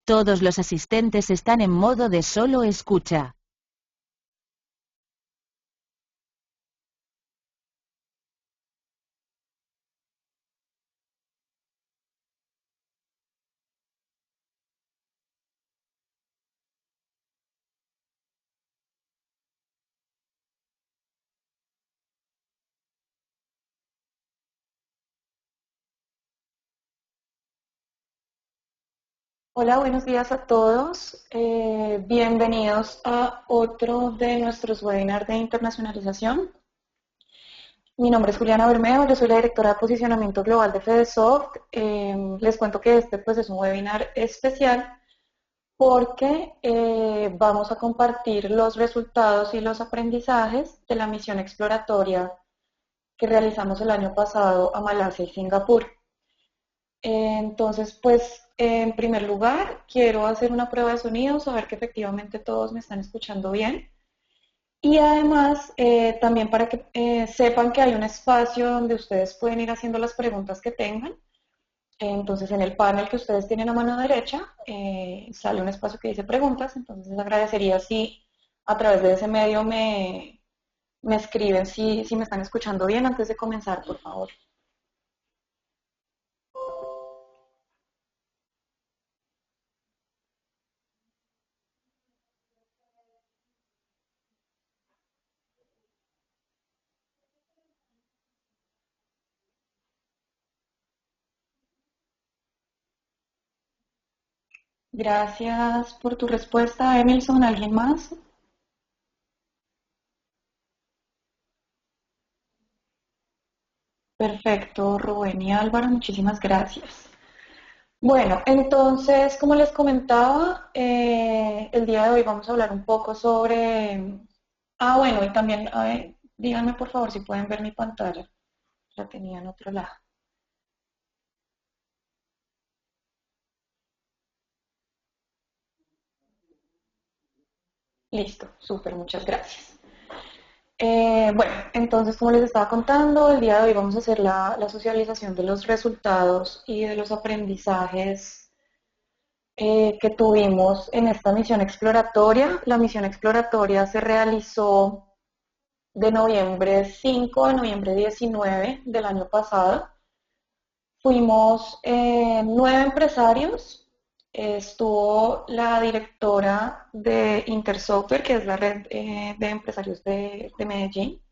Todos los asistentes están en modo de solo escucha. Hola, buenos días a todos. Bienvenidos a otro de nuestros webinars de internacionalización. Mi nombre es Juliana Bermejo, yo soy la directora de posicionamiento global de FedeSoft. Les cuento que este pues, es un webinar especial porque vamos a compartir los resultados y los aprendizajes de la misión exploratoria que realizamos el año pasado a Malasia y Singapur. Entonces, pues, en primer lugar, quiero hacer una prueba de sonido, saber que efectivamente todos me están escuchando bien. Y además, también para que sepan que hay un espacio donde ustedes pueden ir haciendo las preguntas que tengan. Entonces, en el panel que ustedes tienen a mano derecha, sale un espacio que dice preguntas. Entonces, les agradecería si a través de ese medio me escriben si me están escuchando bien antes de comenzar, por favor. Gracias por tu respuesta, Emilson. ¿Alguien más? Perfecto, Rubén y Álvaro, muchísimas gracias. Bueno, entonces, como les comentaba, el día de hoy vamos a hablar un poco sobre... bueno, y también, díganme por favor si pueden ver mi pantalla. La tenía en otro lado. Listo, súper, muchas gracias. Bueno, entonces, como les estaba contando, el día de hoy vamos a hacer la socialización de los resultados y de los aprendizajes que tuvimos en esta misión exploratoria. La misión exploratoria se realizó de noviembre 5 a noviembre 19 del año pasado. Fuimos 9 empresarios, estuvo la directora de Intersoftware, que es la red de empresarios de Medellín.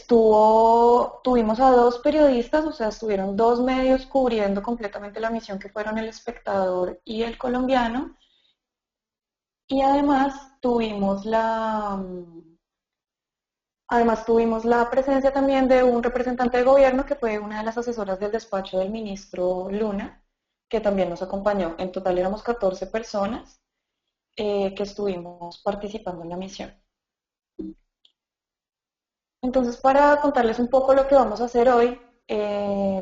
Tuvimos a 2 periodistas, o sea, estuvieron 2 medios cubriendo completamente la misión, que fueron El Espectador y El Colombiano. Y además tuvimos la presencia también de un representante de gobierno que fue una de las asesoras del despacho del ministro Luna, que también nos acompañó. En total éramos 14 personas que estuvimos participando en la misión. Entonces, para contarles un poco lo que vamos a hacer hoy,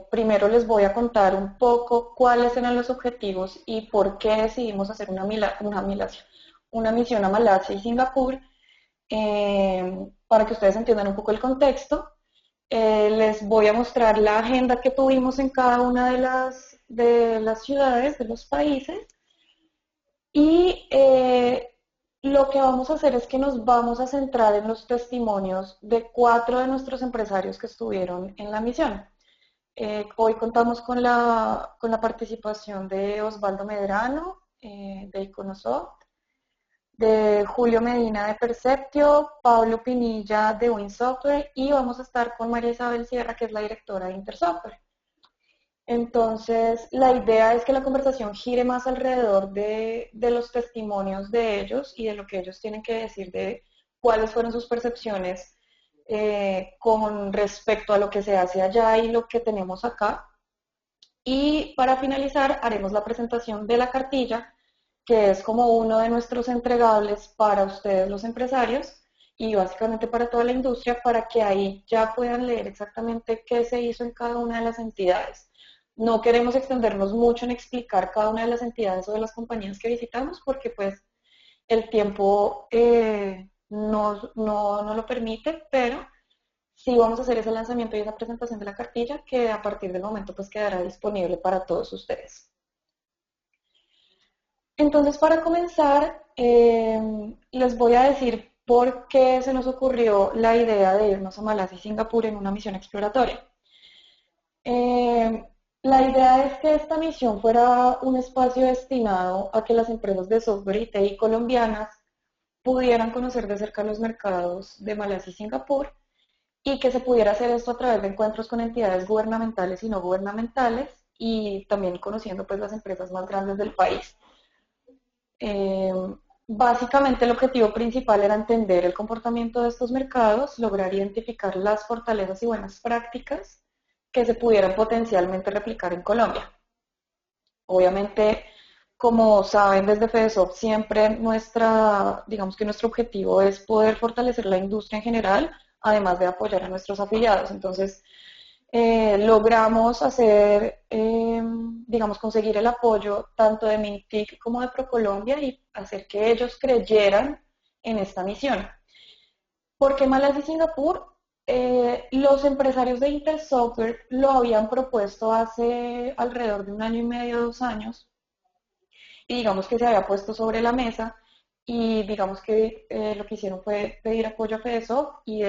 primero les voy a contar un poco cuáles eran los objetivos y por qué decidimos hacer una misión a Malasia y Singapur, para que ustedes entiendan un poco el contexto. Les voy a mostrar la agenda que tuvimos en cada una de las ciudades, de los países, y lo que vamos a hacer es que nos vamos a centrar en los testimonios de 4 de nuestros empresarios que estuvieron en la misión. Hoy contamos con la participación de Osvaldo Medrano, de Iconosoft, de Julio Medina de Perceptio, Pablo Pinilla de WinSoftware, y vamos a estar con María Isabel Sierra, que es la directora de Intersoftware. Entonces, la idea es que la conversación gire más alrededor de los testimonios de ellos y de lo que ellos tienen que decir de cuáles fueron sus percepciones con respecto a lo que se hace allá y lo que tenemos acá. Y para finalizar, haremos la presentación de la cartilla, que es como uno de nuestros entregables para ustedes los empresarios y básicamente para toda la industria, para que ahí ya puedan leer exactamente qué se hizo en cada una de las entidades. No queremos extendernos mucho en explicar cada una de las entidades o de las compañías que visitamos, porque pues el tiempo no lo permite, pero sí vamos a hacer ese lanzamiento y esa presentación de la cartilla, que a partir del momento pues quedará disponible para todos ustedes. Entonces, para comenzar, les voy a decir por qué se nos ocurrió la idea de irnos a Malasia y Singapur en una misión exploratoria. La idea es que esta misión fuera un espacio destinado a que las empresas de software y TI colombianas pudieran conocer de cerca los mercados de Malasia y Singapur y que se pudiera hacer esto a través de encuentros con entidades gubernamentales y no gubernamentales y también conociendo pues las empresas más grandes del país. Eh, Básicamente el objetivo principal era entender el comportamiento de estos mercados, lograr identificar las fortalezas y buenas prácticas que se pudieran potencialmente replicar en Colombia. Obviamente, como saben desde FEDESOFT, siempre digamos que nuestro objetivo es poder fortalecer la industria en general, además de apoyar a nuestros afiliados. Entonces, logramos hacer, digamos, conseguir el apoyo tanto de Mintic como de ProColombia y hacer que ellos creyeran en esta misión. ¿Por qué Malasia y Singapur? Los empresarios de Intel Software lo habían propuesto hace alrededor de 1 año y medio, 2 años, y digamos que se había puesto sobre la mesa, y digamos que lo que hicieron fue pedir apoyo a FEDESOFT y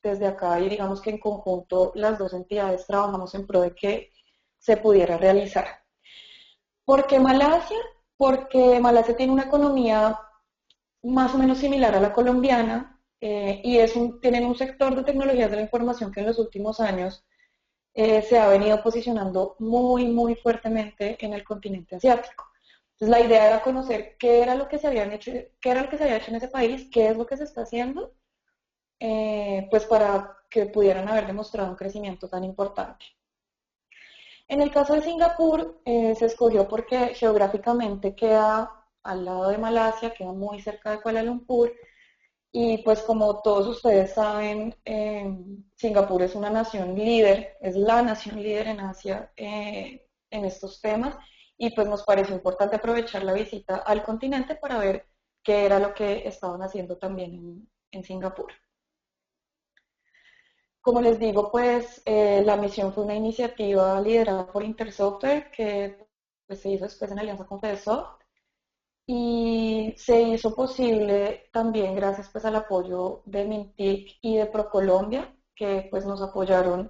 desde acá, y digamos que en conjunto las dos entidades trabajamos en pro de que se pudiera realizar. ¿Por qué Malasia? Porque Malasia tiene una economía más o menos similar a la colombiana y tienen un sector de tecnologías de la información que en los últimos años se ha venido posicionando muy, muy fuertemente en el continente asiático. Entonces la idea era conocer qué era lo que se habían hecho, qué era lo que se había hecho en ese país, qué es lo que se está haciendo, pues para que pudieran haber demostrado un crecimiento tan importante. En el caso de Singapur, se escogió porque geográficamente queda al lado de Malasia, queda muy cerca de Kuala Lumpur, y pues como todos ustedes saben, Singapur es una nación líder, es la nación líder en Asia en estos temas, y pues nos pareció importante aprovechar la visita al continente para ver qué era lo que estaban haciendo también en Singapur. Como les digo, pues la misión fue una iniciativa liderada por Intersoftware que pues, se hizo después en alianza con FEDESOFT y se hizo posible también gracias pues al apoyo de Mintic y de ProColombia, que pues nos apoyaron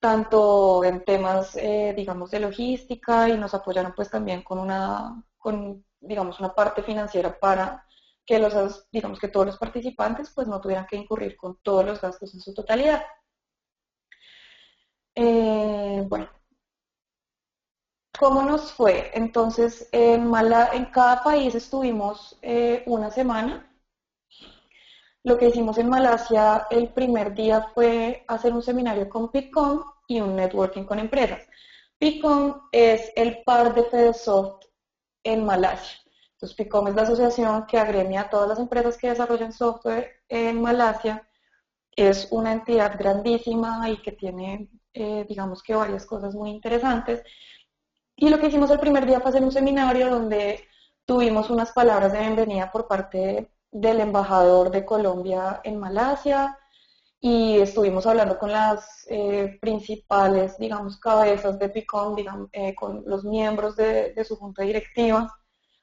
tanto en temas digamos de logística y nos apoyaron pues también con digamos una parte financiera para que digamos que todos los participantes pues no tuvieran que incurrir con todos los gastos en su totalidad. Bueno, ¿cómo nos fue? Entonces, en cada país estuvimos una semana. Lo que hicimos en Malasia el primer día fue hacer un seminario con PICOM y un networking con empresas. PICOM es el par de FEDESOFT en Malasia. Entonces, PICOM es la asociación que agremia a todas las empresas que desarrollan software en Malasia. Es una entidad grandísima y que tiene, digamos que varias cosas muy interesantes. Y lo que hicimos el primer día fue hacer un seminario donde tuvimos unas palabras de bienvenida por parte del embajador de Colombia en Malasia y estuvimos hablando con las principales, digamos, cabezas de PICOM, digamos, con los miembros de su junta directiva,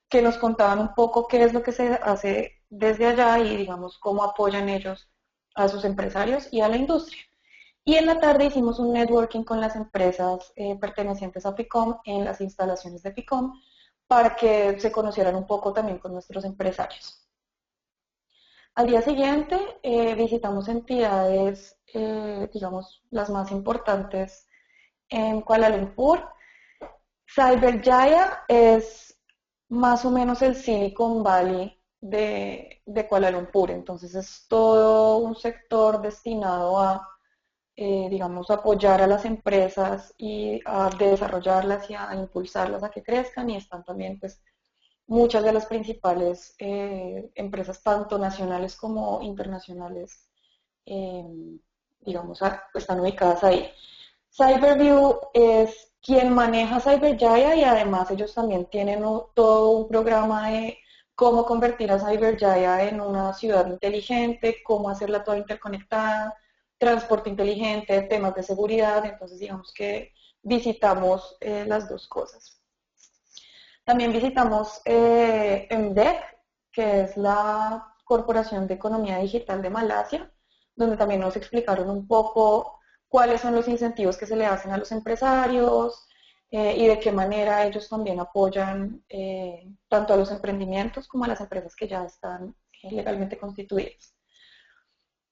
que nos contaban un poco qué es lo que se hace desde allá y, digamos, cómo apoyan ellos a sus empresarios y a la industria. Y en la tarde hicimos un networking con las empresas pertenecientes a PICOM en las instalaciones de PICOM para que se conocieran un poco también con nuestros empresarios. Al día siguiente visitamos entidades, digamos, las más importantes en Kuala Lumpur. Cyberjaya es más o menos el Silicon Valley de Kuala Lumpur, entonces es todo un sector destinado a digamos, apoyar a las empresas y a desarrollarlas y a impulsarlas a que crezcan y están también pues muchas de las principales empresas tanto nacionales como internacionales eh, digamos están ubicadas ahí. Cyberview es quien maneja Cyberjaya y además ellos también tienen todo un programa de cómo convertir a Cyberjaya en una ciudad inteligente, cómo hacerla toda interconectada, transporte inteligente, temas de seguridad, entonces digamos que visitamos las dos cosas. También visitamos MDEC, que es la Corporación de Economía Digital de Malasia, donde también nos explicaron un poco cuáles son los incentivos que se le hacen a los empresarios y de qué manera ellos también apoyan tanto a los emprendimientos como a las empresas que ya están legalmente constituidas.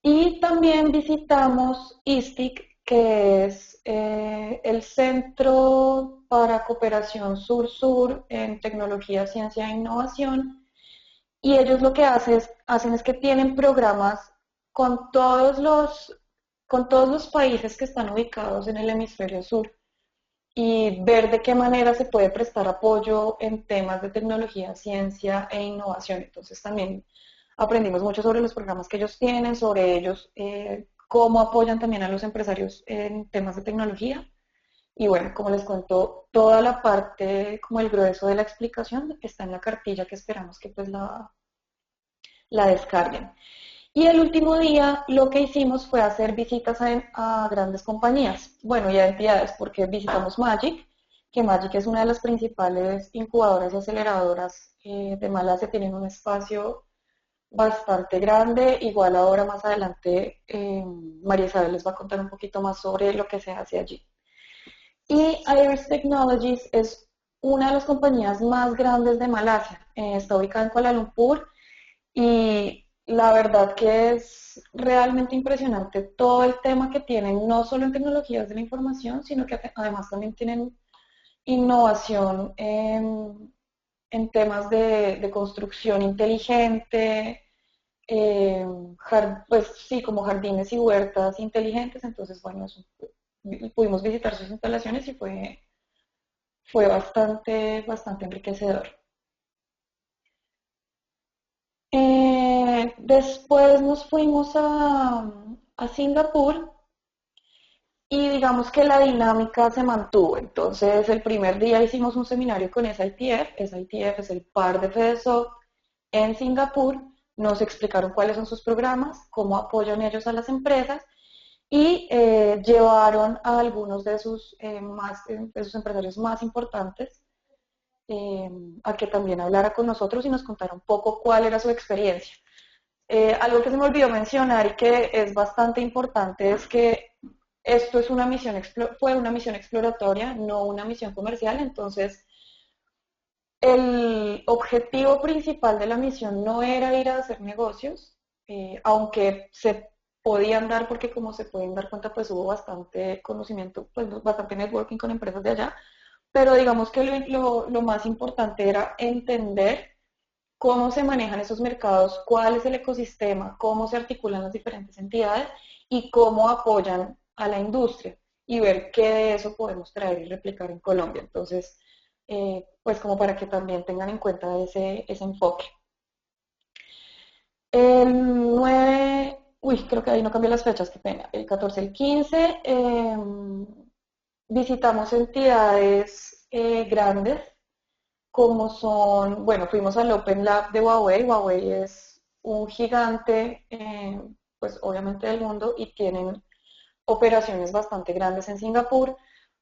Y también visitamos ISTIC, que es el Centro para Cooperación Sur-Sur en Tecnología, Ciencia e Innovación. Y ellos lo que hacen es que tienen programas con con todos los países que están ubicados en el hemisferio sur y ver de qué manera se puede prestar apoyo en temas de tecnología, ciencia e innovación. Entonces también aprendimos mucho sobre los programas que ellos tienen, sobre ellos, cómo apoyan también a los empresarios en temas de tecnología. Y bueno, como les cuento, toda la parte, como el grueso de la explicación, está en la cartilla que esperamos que pues la descarguen. Y el último día lo que hicimos fue hacer visitas a grandes compañías, bueno, y a entidades, porque visitamos Magic, que Magic es una de las principales incubadoras y aceleradoras de Malasia, tienen un espacio bastante grande, igual ahora más adelante María Isabel les va a contar un poquito más sobre lo que se hace allí. Y Iris Technologies es una de las compañías más grandes de Malasia, está ubicada en Kuala Lumpur y la verdad que es realmente impresionante todo el tema que tienen, no solo en tecnologías de la información, sino que además también tienen innovación en temas de construcción inteligente, pues sí, como jardines y huertas inteligentes, entonces bueno, pudimos visitar sus instalaciones y fue bastante enriquecedor. Después nos fuimos a Singapur y digamos que la dinámica se mantuvo. Entonces el primer día hicimos un seminario con SITF. SITF es el par de FEDESOC en Singapur. Nos explicaron cuáles son sus programas, cómo apoyan ellos a las empresas y llevaron a algunos de sus empresarios más importantes a que también hablara con nosotros y nos contara un poco cuál era su experiencia. Algo que se me olvidó mencionar y que es bastante importante es que esto es fue una misión exploratoria, no una misión comercial, entonces el objetivo principal de la misión no era ir a hacer negocios, aunque se podían dar porque como se pueden dar cuenta pues hubo bastante conocimiento, pues bastante networking con empresas de allá, pero digamos que lo más importante era entender cómo se manejan esos mercados, cuál es el ecosistema, cómo se articulan las diferentes entidades y cómo apoyan a la industria y ver qué de eso podemos traer y replicar en Colombia. Entonces, pues como para que también tengan en cuenta ese enfoque. El 9, creo que ahí no cambié las fechas, qué pena. El 14, el 15, visitamos entidades grandes como son, bueno, fuimos al Open Lab de Huawei. Huawei es un gigante, pues obviamente del mundo, y tienen operaciones bastante grandes en Singapur.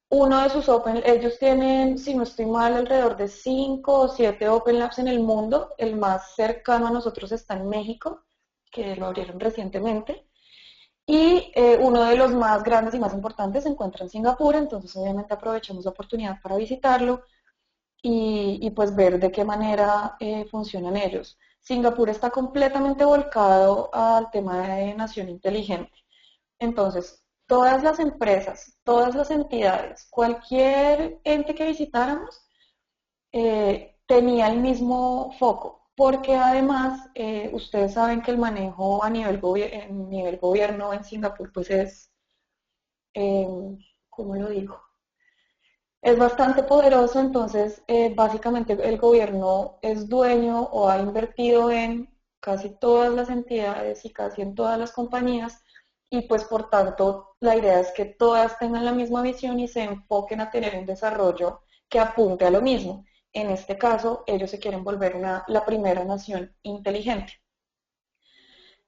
Uno de sus ellos tienen, si no estoy mal, alrededor de 5 o 7 Open Labs en el mundo. El más cercano a nosotros está en México, que lo abrieron recientemente. Y uno de los más grandes y más importantes se encuentra en Singapur, entonces obviamente aprovechamos la oportunidad para visitarlo y pues ver de qué manera funcionan ellos. Singapur está completamente volcado al tema de nación inteligente. Entonces, todas las empresas, todas las entidades, cualquier ente que visitáramos tenía el mismo foco, porque además ustedes saben que el manejo a nivel gobierno en Singapur pues es, ¿cómo lo digo? Es bastante poderoso, entonces básicamente el gobierno es dueño o ha invertido en casi todas las entidades y casi en todas las compañías y pues por tanto la idea es que todas tengan la misma visión y se enfoquen a tener un desarrollo que apunte a lo mismo. En este caso, ellos se quieren volver la primera nación inteligente.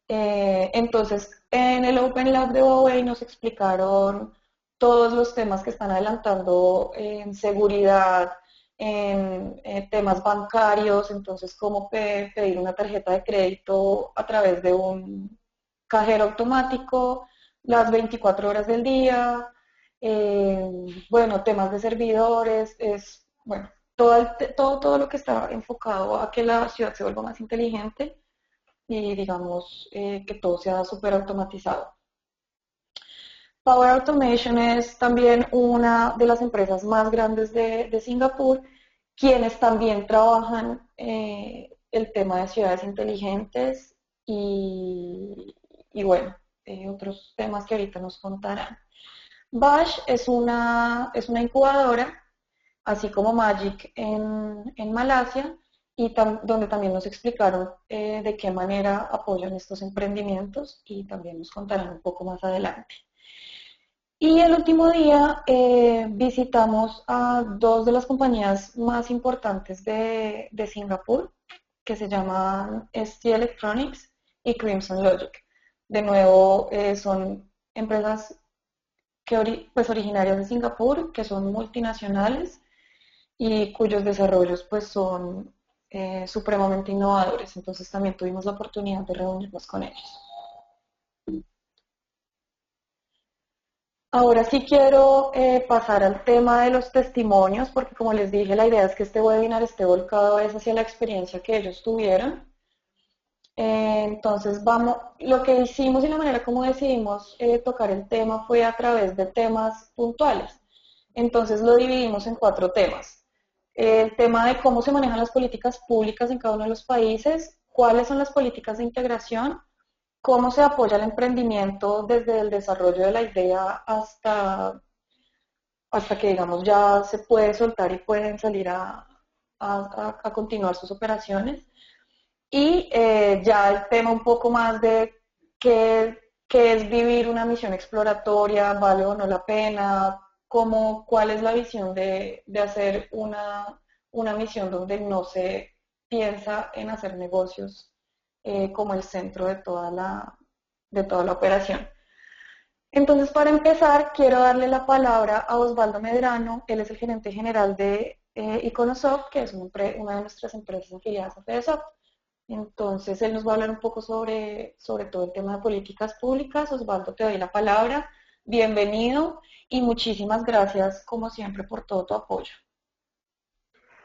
Entonces, en el Open Lab de Huawei nos explicaron todos los temas que están adelantando en seguridad, en temas bancarios, entonces cómo pedir una tarjeta de crédito a través de un cajero automático las 24 horas del día, bueno, temas de servidores, bueno, todo lo que está enfocado a que la ciudad se vuelva más inteligente y digamos que todo sea súper automatizado. Power Automation es también una de las empresas más grandes de Singapur, quienes también trabajan el tema de ciudades inteligentes y bueno, otros temas que ahorita nos contarán. Bash es una incubadora, así como Magic en Malasia, y donde también nos explicaron de qué manera apoyan estos emprendimientos y también nos contarán un poco más adelante. Y el último día visitamos a dos de las compañías más importantes de Singapur, que se llaman ST Electronics y Crimson Logic. De nuevo, son empresas pues, originarias de Singapur, que son multinacionales y cuyos desarrollos pues, son supremamente innovadores. Entonces también tuvimos la oportunidad de reunirnos con ellos. Ahora sí quiero pasar al tema de los testimonios, porque como les dije, la idea es que este webinar esté volcado hacia la experiencia que ellos tuvieron. Entonces, lo que hicimos y la manera como decidimos tocar el tema fue a través de temas puntuales. Entonces lo dividimos en 4 temas. El tema de cómo se manejan las políticas públicas en cada uno de los países, cuáles son las políticas de integración, cómo se apoya el emprendimiento desde el desarrollo de la idea hasta que, digamos, ya se puede soltar y pueden salir a continuar sus operaciones. Y ya el tema un poco más de qué es vivir una misión exploratoria, vale o no la pena, cuál es la visión de hacer una misión donde no se piensa en hacer negocios como el centro de toda la operación. Entonces, para empezar, quiero darle la palabra a Osvaldo Medrano. Él es el gerente general de Iconosoft, que es una de nuestras empresas afiliadas a FedeSoft. Entonces, él nos va a hablar un poco sobre todo el tema de políticas públicas. Osvaldo, te doy la palabra. Bienvenido y muchísimas gracias, como siempre, por todo tu apoyo.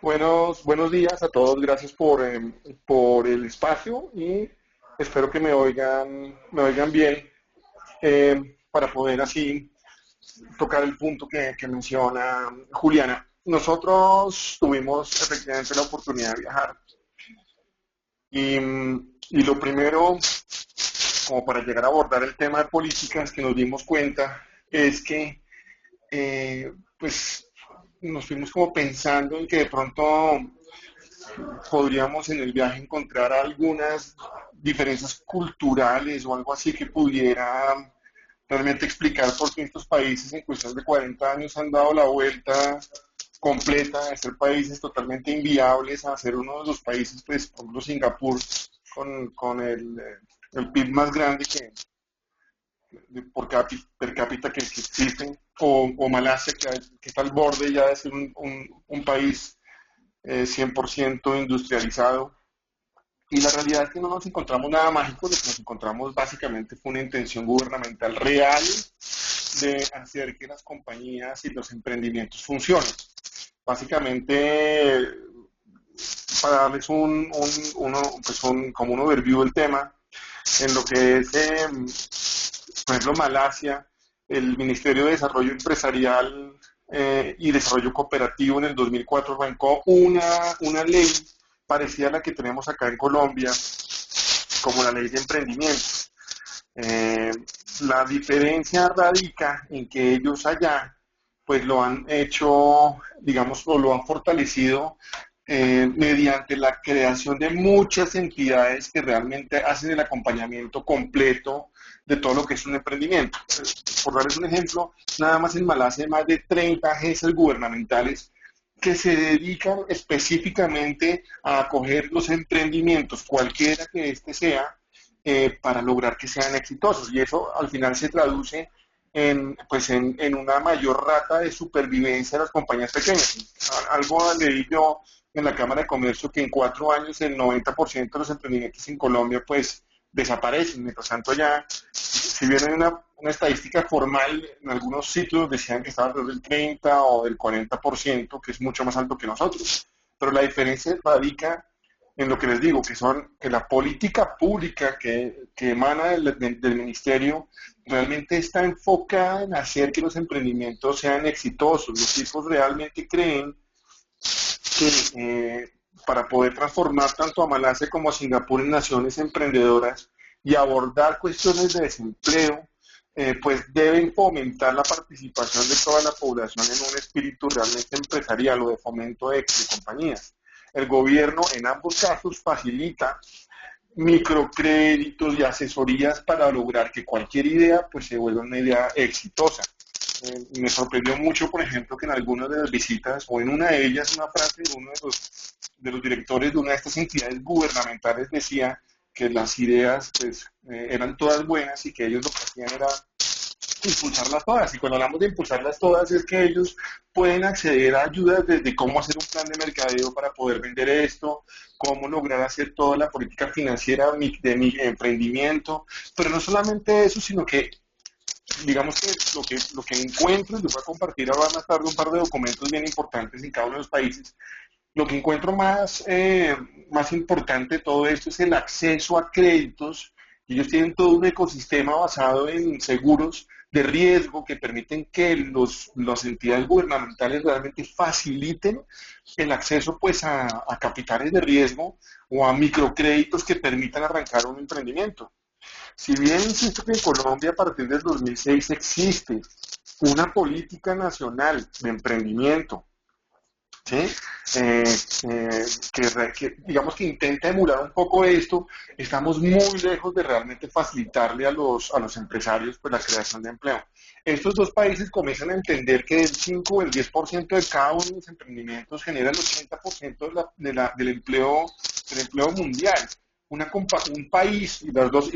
Buenos días a todos, gracias por el espacio y espero que me oigan bien para poder así tocar el punto que menciona Juliana. Nosotros tuvimos efectivamente la oportunidad de viajar y lo primero, como para llegar a abordar el tema de políticas que nos dimos cuenta, es que pues nos fuimos como pensando en que de pronto podríamos en el viaje encontrar algunas diferencias culturales o algo así que pudiera realmente explicar por qué estos países en cuestión de 40 años han dado la vuelta completa de ser países totalmente inviables a ser uno de los países, pues, por ejemplo, Singapur, con el PIB más grande per cápita que existen, o Malasia, que está al borde ya de ser un país 100% industrializado. Y la realidad es que no nos encontramos nada mágico, lo que nos encontramos básicamente fue una intención gubernamental real de hacer que las compañías y los emprendimientos funcionen. Básicamente, para darles como un overview del tema, en lo que es, por ejemplo, Malasia, el Ministerio de Desarrollo Empresarial y Desarrollo Cooperativo en el 2004 arrancó una ley parecida a la que tenemos acá en Colombia, como la ley de emprendimiento. La diferencia radica en que ellos allá pues lo han hecho, digamos, o lo han fortalecido mediante la creación de muchas entidades que realmente hacen el acompañamiento completo de todo lo que es un emprendimiento. Por darles un ejemplo, nada más en Malasia hay más de 30 agencias gubernamentales que se dedican específicamente a acoger los emprendimientos, cualquiera que éste sea, para lograr que sean exitosos. Y eso al final se traduce en una mayor rata de supervivencia de las compañías pequeñas. Algo leí yo en la Cámara de Comercio que en 4 años el 90% de los emprendimientos en Colombia pues desaparecen. Mientras tanto ya, si bien hay una estadística formal, en algunos sitios decían que estaba alrededor del 30 o del 40%, que es mucho más alto que nosotros. Pero la diferencia radica en lo que les digo, que la política pública que emana del ministerio realmente está enfocada en hacer que los emprendimientos sean exitosos. Los tipos realmente creen que para poder transformar tanto a Malasia como a Singapur en naciones emprendedoras y abordar cuestiones de desempleo, pues deben fomentar la participación de toda la población en un espíritu realmente empresarial o de fomento de compañías. El gobierno en ambos casos facilita microcréditos y asesorías para lograr que cualquier idea pues se vuelva una idea exitosa. Me sorprendió mucho, por ejemplo, que en algunas de las visitas, o en una de ellas, una frase de uno de los directores de una de estas entidades gubernamentales decía que las ideas pues, eran todas buenas y que ellos lo que hacían era impulsarlas todas. Y cuando hablamos de impulsarlas todas es que ellos pueden acceder a ayudas desde cómo hacer un plan de mercadeo para poder vender esto, cómo lograr hacer toda la política financiera de mi emprendimiento, pero no solamente eso, sino que digamos que lo que encuentro, y les voy a compartir ahora más tarde un par de documentos bien importantes en cada uno de los países, lo que encuentro más importante de todo esto es el acceso a créditos. Ellos tienen todo un ecosistema basado en seguros de riesgo que permiten que las entidades gubernamentales realmente faciliten el acceso pues, a capitales de riesgo o a microcréditos que permitan arrancar un emprendimiento. Si bien insisto que en Colombia a partir del 2006 existe una política nacional de emprendimiento, ¿sí? Digamos que intenta emular un poco esto, estamos muy lejos de realmente facilitarle a los empresarios pues, la creación de empleo. Estos dos países comienzan a entender que el 5 o el 10% de cada uno de los emprendimientos genera el 80% del empleo mundial. Un país y las dos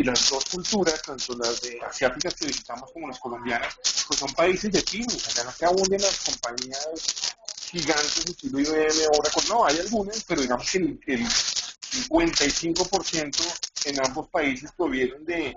culturas, tanto las de asiáticas que visitamos como las colombianas, pues son países de pymes, allá no se abunden las compañías gigantes estilo IBM, Oracle, no, hay algunas, pero digamos que el 55% en ambos países provienen de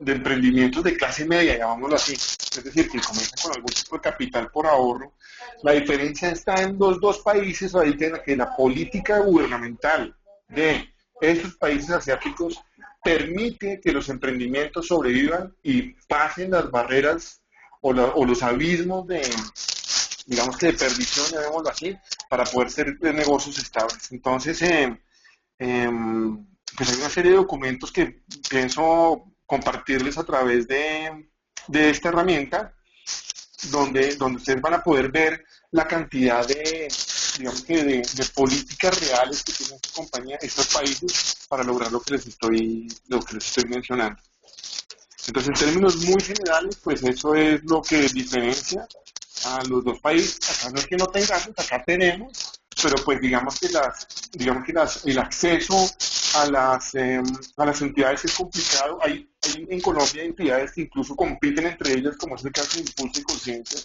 emprendimientos de clase media, llamámoslo así, es decir, que comienzan con algún tipo de capital por ahorro. La diferencia está en los dos países, radica en que la política gubernamental de esos países asiáticos permite que los emprendimientos sobrevivan y pasen las barreras o los abismos digamos que de perdición, llamémoslo así, para poder ser negocios estables. Entonces, pues hay una serie de documentos que pienso compartirles a través de esta herramienta, donde ustedes van a poder ver la cantidad digamos que de políticas reales que tienen esta compañía, estos países, para lograr lo que les estoy mencionando. Entonces, en términos muy generales, pues eso es lo que diferencia a los dos países. Acá no es que no tengamos, acá tenemos, pero pues digamos que el acceso a las entidades es complicado. Hay en Colombia entidades que incluso compiten entre ellas, como es el caso de Impulso y Conciencia,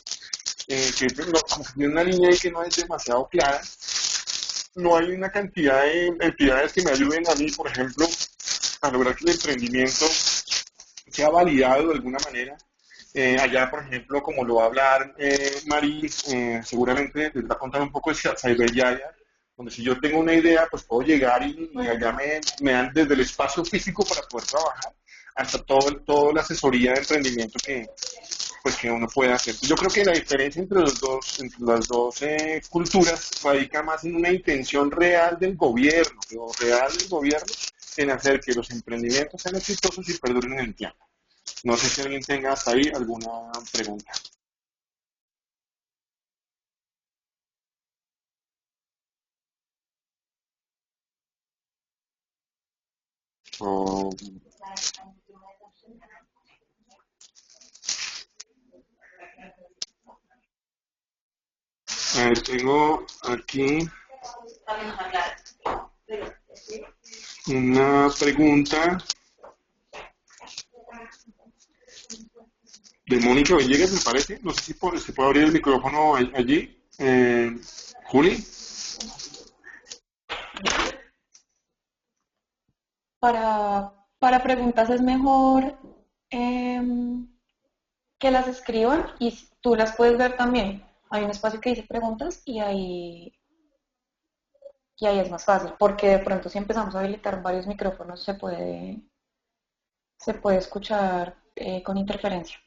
que como que tiene una línea ahí que no es demasiado clara. No hay una cantidad de entidades que me ayuden a mí, por ejemplo, a lograr que el emprendimiento sea validado de alguna manera. Allá, por ejemplo, como lo va a hablar Mari, seguramente les va a contar un poco de Cyberjaya, donde si yo tengo una idea, pues puedo llegar y allá me dan desde el espacio físico para poder trabajar, hasta toda la asesoría de emprendimiento que uno puede hacer. Yo creo que la diferencia entre las dos culturas radica más en una intención real del gobierno, en hacer que los emprendimientos sean exitosos y perduren en el tiempo. No sé si alguien tenga hasta ahí alguna pregunta. O, tengo aquí una pregunta de Mónica Villegas, me parece. No sé si se puede abrir el micrófono allí. Juli. Para preguntas es mejor que las escriban y tú las puedes ver también. Hay un espacio que dice preguntas y ahí es más fácil, porque de pronto si empezamos a habilitar varios micrófonos se puede escuchar con interferencia.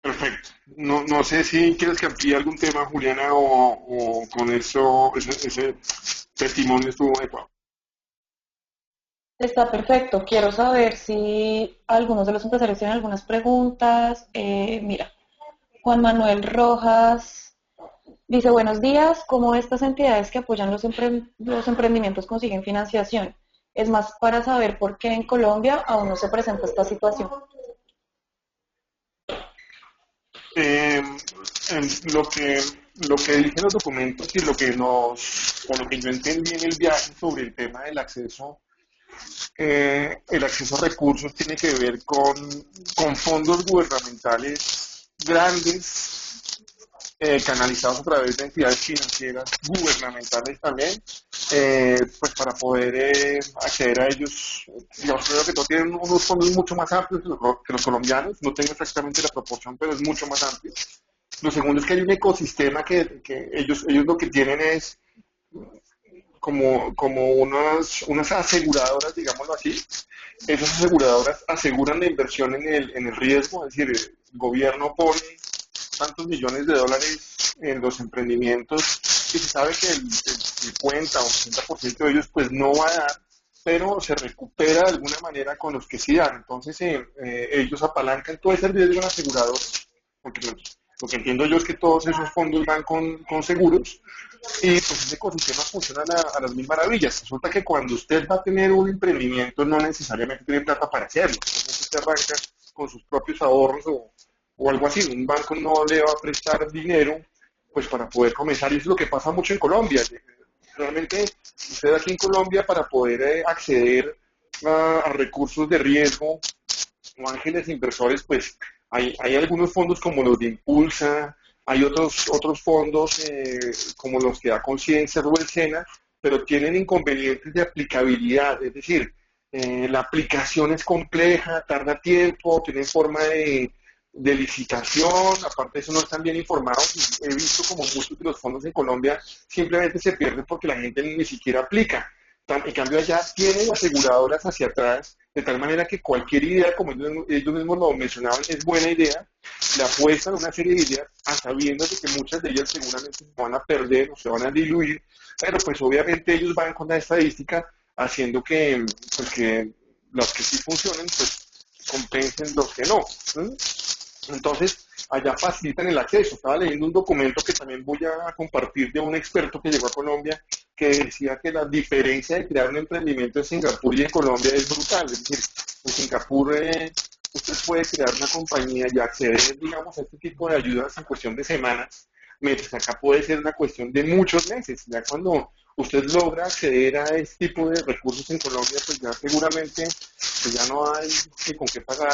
Perfecto. No sé si quieres que amplíe algún tema, Juliana, o con eso, ese testimonio estuvo adecuado. Está perfecto. Quiero saber si algunos de los empresarios tienen algunas preguntas. Mira, Juan Manuel Rojas dice, buenos días, ¿cómo estas entidades que apoyan los emprendimientos consiguen financiación? Es más para saber por qué en Colombia aún no se presenta esta situación. Eh, lo que dije en los documentos y o lo que yo entendí en el viaje sobre el tema del acceso, el acceso a recursos tiene que ver con fondos gubernamentales grandes, canalizados a través de entidades financieras gubernamentales también, pues para poder acceder a ellos. Digamos, creo que todos tienen unos fondos mucho más amplios que los colombianos, no tengo exactamente la proporción, pero es mucho más amplio. Lo segundo es que hay un ecosistema que ellos lo que tienen es como unas aseguradoras, digámoslo así. Esas aseguradoras aseguran la inversión en el riesgo, es decir, el gobierno pone tantos millones de dólares en los emprendimientos y se sabe que el 50 o 60% de ellos pues no va a dar, pero se recupera de alguna manera con los que sí dan. Entonces ellos apalancan todo ese riesgo en aseguradores, porque lo que entiendo yo es que todos esos fondos van con seguros y pues ese ecosistema funciona a las mil maravillas. Resulta que cuando usted va a tener un emprendimiento no necesariamente tiene plata para hacerlo. Entonces usted arranca con sus propios ahorros o algo así. Un banco no le va a prestar dinero pues para poder comenzar y eso es lo que pasa mucho en Colombia. Realmente usted aquí en Colombia para poder acceder a recursos de riesgo o ángeles inversores, pues hay algunos fondos como los de Impulsa, hay otros fondos como los que da Conciencia o el SENA, pero tienen inconvenientes de aplicabilidad, es decir, la aplicación es compleja, tarda tiempo, tiene forma de licitación, aparte de eso no están bien informados, y he visto como muchos de los fondos en Colombia simplemente se pierden porque la gente ni siquiera aplica. En cambio allá tienen aseguradoras hacia atrás, de tal manera que cualquier idea, como ellos mismos lo mencionaban, es buena idea, le apuestan una serie de ideas a sabiendas de que muchas de ellas seguramente se van a perder o se van a diluir, pero pues obviamente ellos van con la estadística haciendo que los que sí funcionen pues compensen los que no. Entonces, allá facilitan el acceso. Estaba leyendo un documento que también voy a compartir de un experto que llegó a Colombia que decía que la diferencia de crear un emprendimiento en Singapur y en Colombia es brutal. Es decir, en Singapur usted puede crear una compañía y acceder, digamos, a este tipo de ayudas en cuestión de semanas, mientras que acá puede ser una cuestión de muchos meses. Ya cuando usted logra acceder a este tipo de recursos en Colombia, pues ya seguramente pues ya no hay ni con qué pagar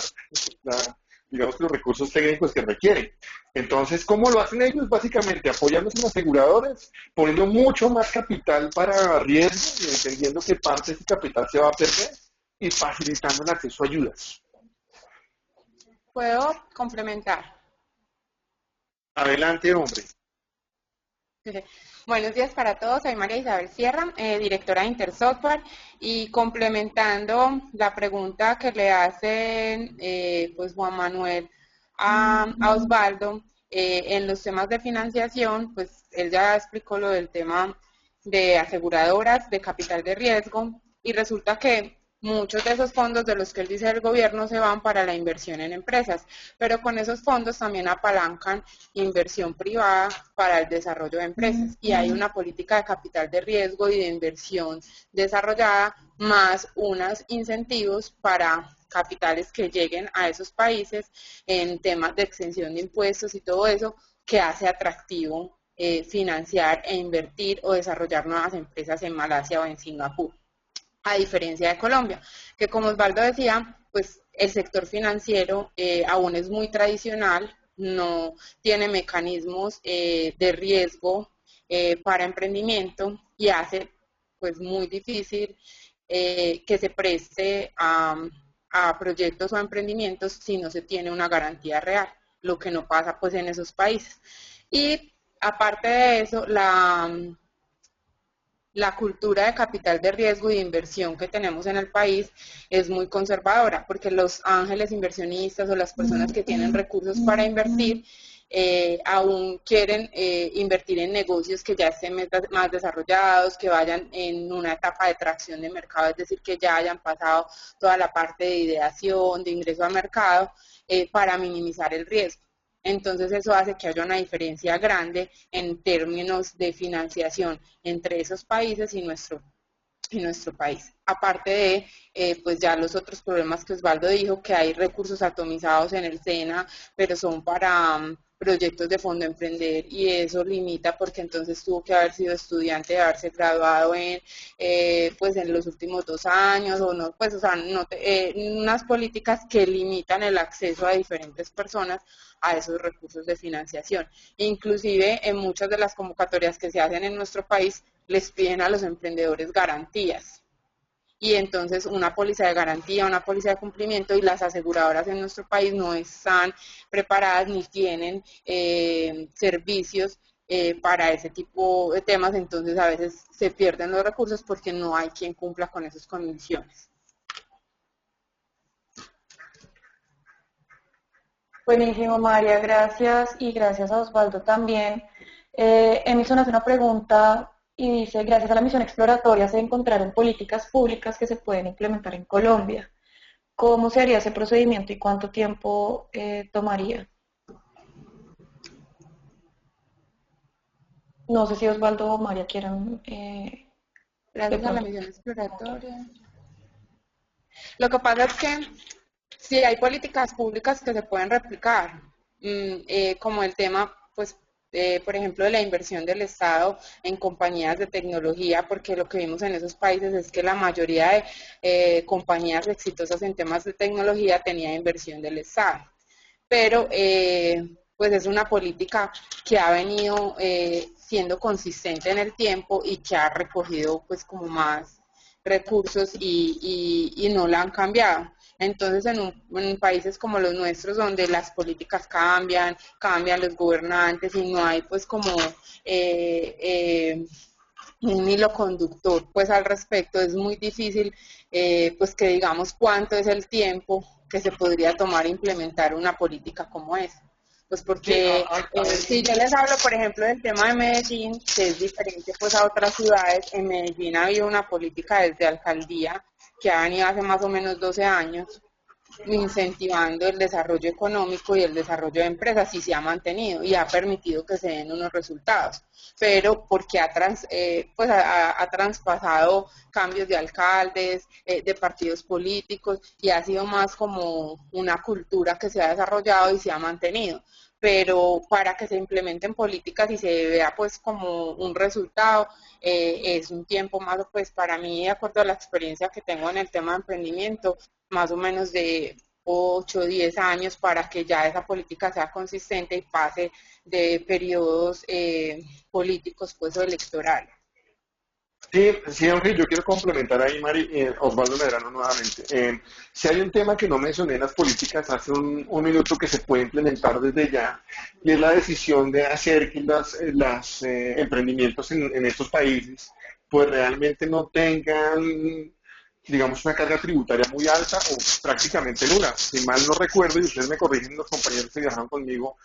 digamos que los recursos técnicos que requieren. Entonces, ¿cómo lo hacen ellos? Básicamente apoyándose en aseguradoras, poniendo mucho más capital para riesgo y entendiendo que parte de ese capital se va a perder y facilitando el acceso a ayudas. ¿Puedo complementar? Adelante, hombre. Buenos días para todos, soy María Isabel Sierra, directora de Intersoftware, y complementando la pregunta que le hacen pues Juan Manuel a Osvaldo, en los temas de financiación, pues él ya explicó lo del tema de aseguradoras, de capital de riesgo, y resulta que muchos de esos fondos de los que él dice el gobierno se van para la inversión en empresas, pero con esos fondos también apalancan inversión privada para el desarrollo de empresas y hay una política de capital de riesgo y de inversión desarrollada más unos incentivos para capitales que lleguen a esos países en temas de exención de impuestos y todo eso que hace atractivo financiar e invertir o desarrollar nuevas empresas en Malasia o en Singapur, a diferencia de Colombia, que como Osvaldo decía, pues el sector financiero aún es muy tradicional, no tiene mecanismos de riesgo para emprendimiento y hace pues muy difícil que se preste a proyectos o a emprendimientos si no se tiene una garantía real, lo que no pasa pues en esos países. Y aparte de eso, la cultura de capital de riesgo y de inversión que tenemos en el país es muy conservadora, porque los ángeles inversionistas o las personas que tienen recursos para invertir aún quieren invertir en negocios que ya estén más desarrollados, que vayan en una etapa de tracción de mercado, es decir, que ya hayan pasado toda la parte de ideación, de ingreso al mercado, para minimizar el riesgo. Entonces eso hace que haya una diferencia grande en términos de financiación entre esos países y nuestro país. Aparte de, pues ya los otros problemas que Osvaldo dijo, que hay recursos atomizados en el SENA, pero son para proyectos de Fondo Emprender, y eso limita porque entonces tuvo que haber sido estudiante, de haberse graduado pues en los últimos 2 años, o no, pues o sea, unas políticas que limitan el acceso a diferentes personas a esos recursos de financiación. Inclusive en muchas de las convocatorias que se hacen en nuestro país les piden a los emprendedores garantías. Y entonces una póliza de garantía, una póliza de cumplimiento, y las aseguradoras en nuestro país no están preparadas ni tienen servicios para ese tipo de temas, entonces a veces se pierden los recursos porque no hay quien cumpla con esas condiciones. Buenísimo, María, gracias, y gracias a Osvaldo también. Emerson hace una pregunta y dice: gracias a la misión exploratoria se encontraron políticas públicas que se pueden implementar en Colombia. ¿Cómo se haría ese procedimiento y cuánto tiempo tomaría? No sé si Osvaldo o María quieran... Gracias a la misión exploratoria. Lo que pasa es que sí hay políticas públicas que se pueden replicar, como el tema, pues, por ejemplo, de la inversión del Estado en compañías de tecnología, porque lo que vimos en esos países es que la mayoría de compañías exitosas en temas de tecnología tenía inversión del Estado. Pero, pues es una política que ha venido siendo consistente en el tiempo y que ha recogido pues como más recursos y no la han cambiado. Entonces en países como los nuestros, donde las políticas cambian los gobernantes y no hay pues como un hilo conductor pues al respecto, es muy difícil pues que digamos cuánto es el tiempo que se podría tomar implementar una política como esa. Pues porque si yo les hablo, por ejemplo, del tema de Medellín, que es diferente pues a otras ciudades, en Medellín ha habido una política desde alcaldía que ha venido hace más o menos 12 años, incentivando el desarrollo económico y el desarrollo de empresas, y se ha mantenido y ha permitido que se den unos resultados, pero porque ha traspasado cambios de alcaldes, de partidos políticos, y ha sido más como una cultura que se ha desarrollado y se ha mantenido. Pero para que se implementen políticas y se vea pues como un resultado, es un tiempo más, pues para mí, de acuerdo a la experiencia que tengo en el tema de emprendimiento, más o menos de 8 o 10 años para que ya esa política sea consistente y pase de periodos políticos pues o electorales. Sí, Henry, yo quiero complementar ahí, Osvaldo Medrano nuevamente. Si hay un tema que no mencioné en las políticas hace un minuto que se puede implementar desde ya, y es la decisión de hacer que los emprendimientos en estos países pues realmente no tengan, digamos, una carga tributaria muy alta o prácticamente nula. Si mal no recuerdo, y ustedes me corrigen, los compañeros que viajaron conmigo,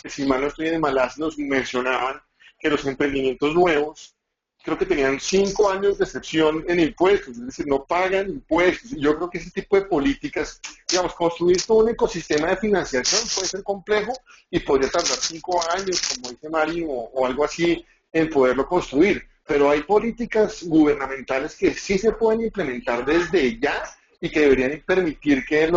si mal no estoy en Malasia, nos mencionaban que los emprendimientos nuevos creo que tenían 5 años de excepción en impuestos, es decir, no pagan impuestos. Y yo creo que ese tipo de políticas, digamos, construir todo un ecosistema de financiación puede ser complejo y podría tardar 5 años, como dice Mari, o algo así, en poderlo construir. Pero hay políticas gubernamentales que sí se pueden implementar desde ya y que deberían permitir que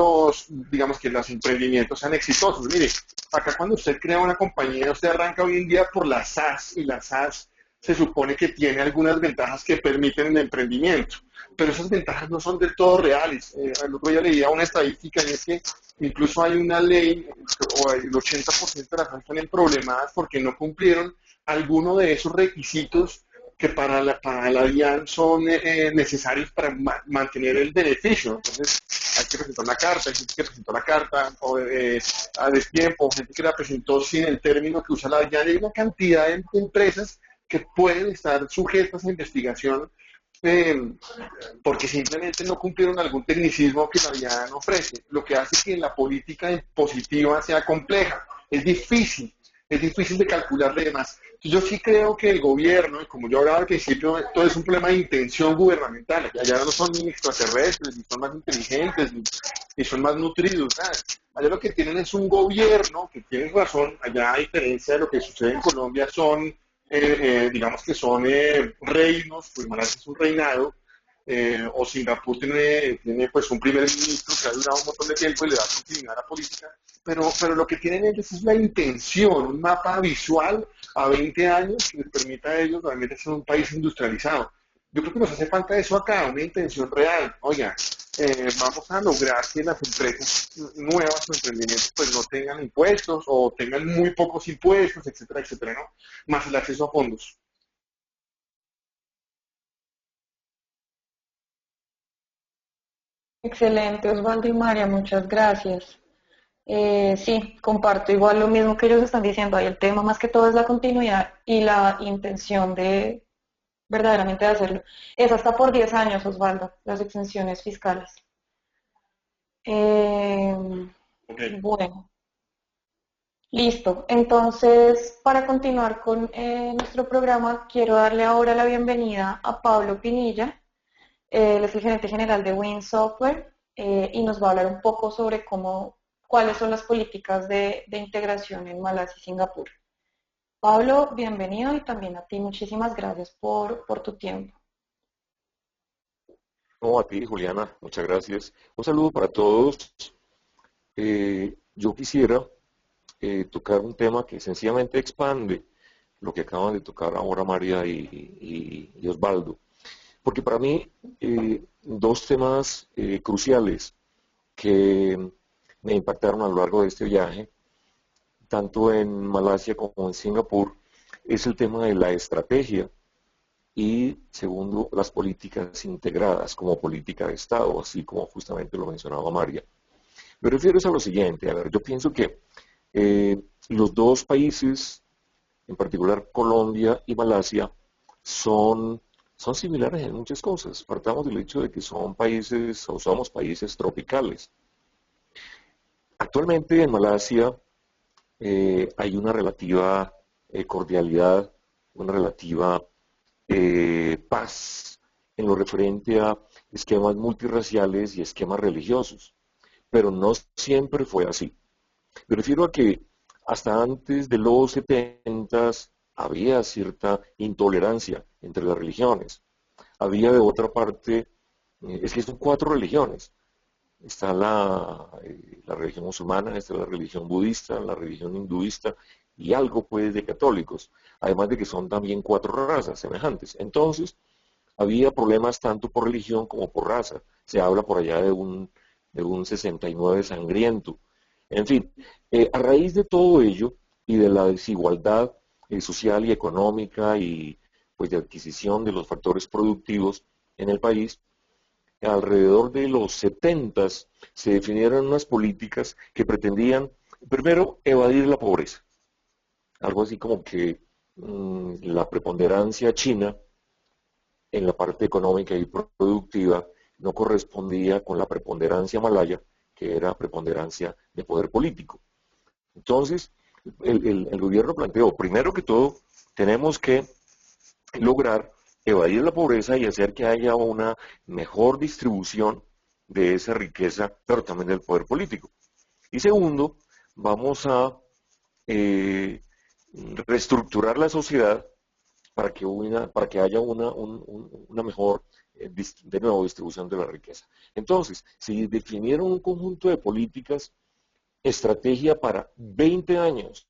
digamos que los emprendimientos sean exitosos. Mire, acá cuando usted crea una compañía, usted arranca hoy en día por la SAS, y la SAS se supone que tiene algunas ventajas que permiten el emprendimiento, pero esas ventajas no son del todo reales. El otro día leía una estadística y es que incluso hay una ley, o el 80% de las SAS están problemadas porque no cumplieron alguno de esos requisitos que para la DIAN son necesarios para mantener el beneficio. Entonces, hay que presentar una carta, hay gente que presentó la carta a destiempo, gente que la presentó sin el término que usa la DIAN. Hay una cantidad de empresas que pueden estar sujetas a investigación porque simplemente no cumplieron algún tecnicismo que la DIAN ofrece, lo que hace que la política impositiva sea compleja. Es difícil de calcular de demás. Yo sí creo que el gobierno, y como yo hablaba al principio, todo es un problema de intención gubernamental. Allá no son ni extraterrestres, ni son más inteligentes, ni son más nutridos. ¿Sabes? Allá lo que tienen es un gobierno, que tiene razón, allá a diferencia de lo que sucede en Colombia, son, digamos que son reinos, pues Malasia es un reinado, o Singapur tiene pues un primer ministro que ha durado un montón de tiempo y le da continuidad a la política, pero lo que tienen ellos es la intención, un mapa visual a 20 años que les permita a ellos realmente ser un país industrializado. Yo creo que nos hace falta eso acá, una intención real. Oiga, vamos a lograr que las empresas nuevas o emprendimientos pues no tengan impuestos o tengan muy pocos impuestos, etcétera, etcétera, ¿no? Más el acceso a fondos. Excelente, Osvaldo y María, muchas gracias. Sí, comparto igual lo mismo que ellos están diciendo. Ahí el tema más que todo es la continuidad y la intención de verdaderamente de hacerlo. Es hasta por 10 años, Osvaldo, las exenciones fiscales. Bueno, listo. Entonces, para continuar con nuestro programa, quiero darle ahora la bienvenida a Pablo Pinilla. Él es el gerente general de Win Software y nos va a hablar un poco sobre cuáles son las políticas de integración en Malasia y Singapur. Pablo, bienvenido y también a ti muchísimas gracias por tu tiempo. No, a ti, Juliana, muchas gracias. Un saludo para todos. Yo quisiera tocar un tema que sencillamente expande lo que acaban de tocar ahora María y Osvaldo. Porque para mí, dos temas cruciales que me impactaron a lo largo de este viaje, tanto en Malasia como en Singapur, es el tema de la estrategia y, segundo, las políticas integradas como política de Estado, así como justamente lo mencionaba María. Me refiero a lo siguiente, a ver, yo pienso que los dos países, en particular Colombia y Malasia, son similares en muchas cosas. Partamos del hecho de que son países o somos países tropicales. Actualmente en Malasia hay una relativa cordialidad, una relativa paz en lo referente a esquemas multirraciales y esquemas religiosos, pero no siempre fue así. Me refiero a que hasta antes de los 70 había cierta intolerancia entre las religiones. Había de otra parte, es que son 4 religiones. Está la religión musulmana, está la religión budista, la religión hinduista y algo pues de católicos. Además de que son también 4 razas semejantes. Entonces, había problemas tanto por religión como por raza. Se habla por allá de un 69 sangriento. En fin, a raíz de todo ello y de la desigualdad social y económica y pues de adquisición de los factores productivos en el país, alrededor de los 70 se definieron unas políticas que pretendían, primero, evadir la pobreza. Algo así como que la preponderancia china en la parte económica y productiva no correspondía con la preponderancia malaya, que era preponderancia de poder político. Entonces, el gobierno planteó, primero que todo, tenemos que lograr evadir la pobreza y hacer que haya una mejor distribución de esa riqueza, pero también del poder político. Y segundo, vamos a reestructurar la sociedad para que haya una mejor, de nuevo, distribución de la riqueza. Entonces, se definieron un conjunto de políticas, estrategia para 20 años,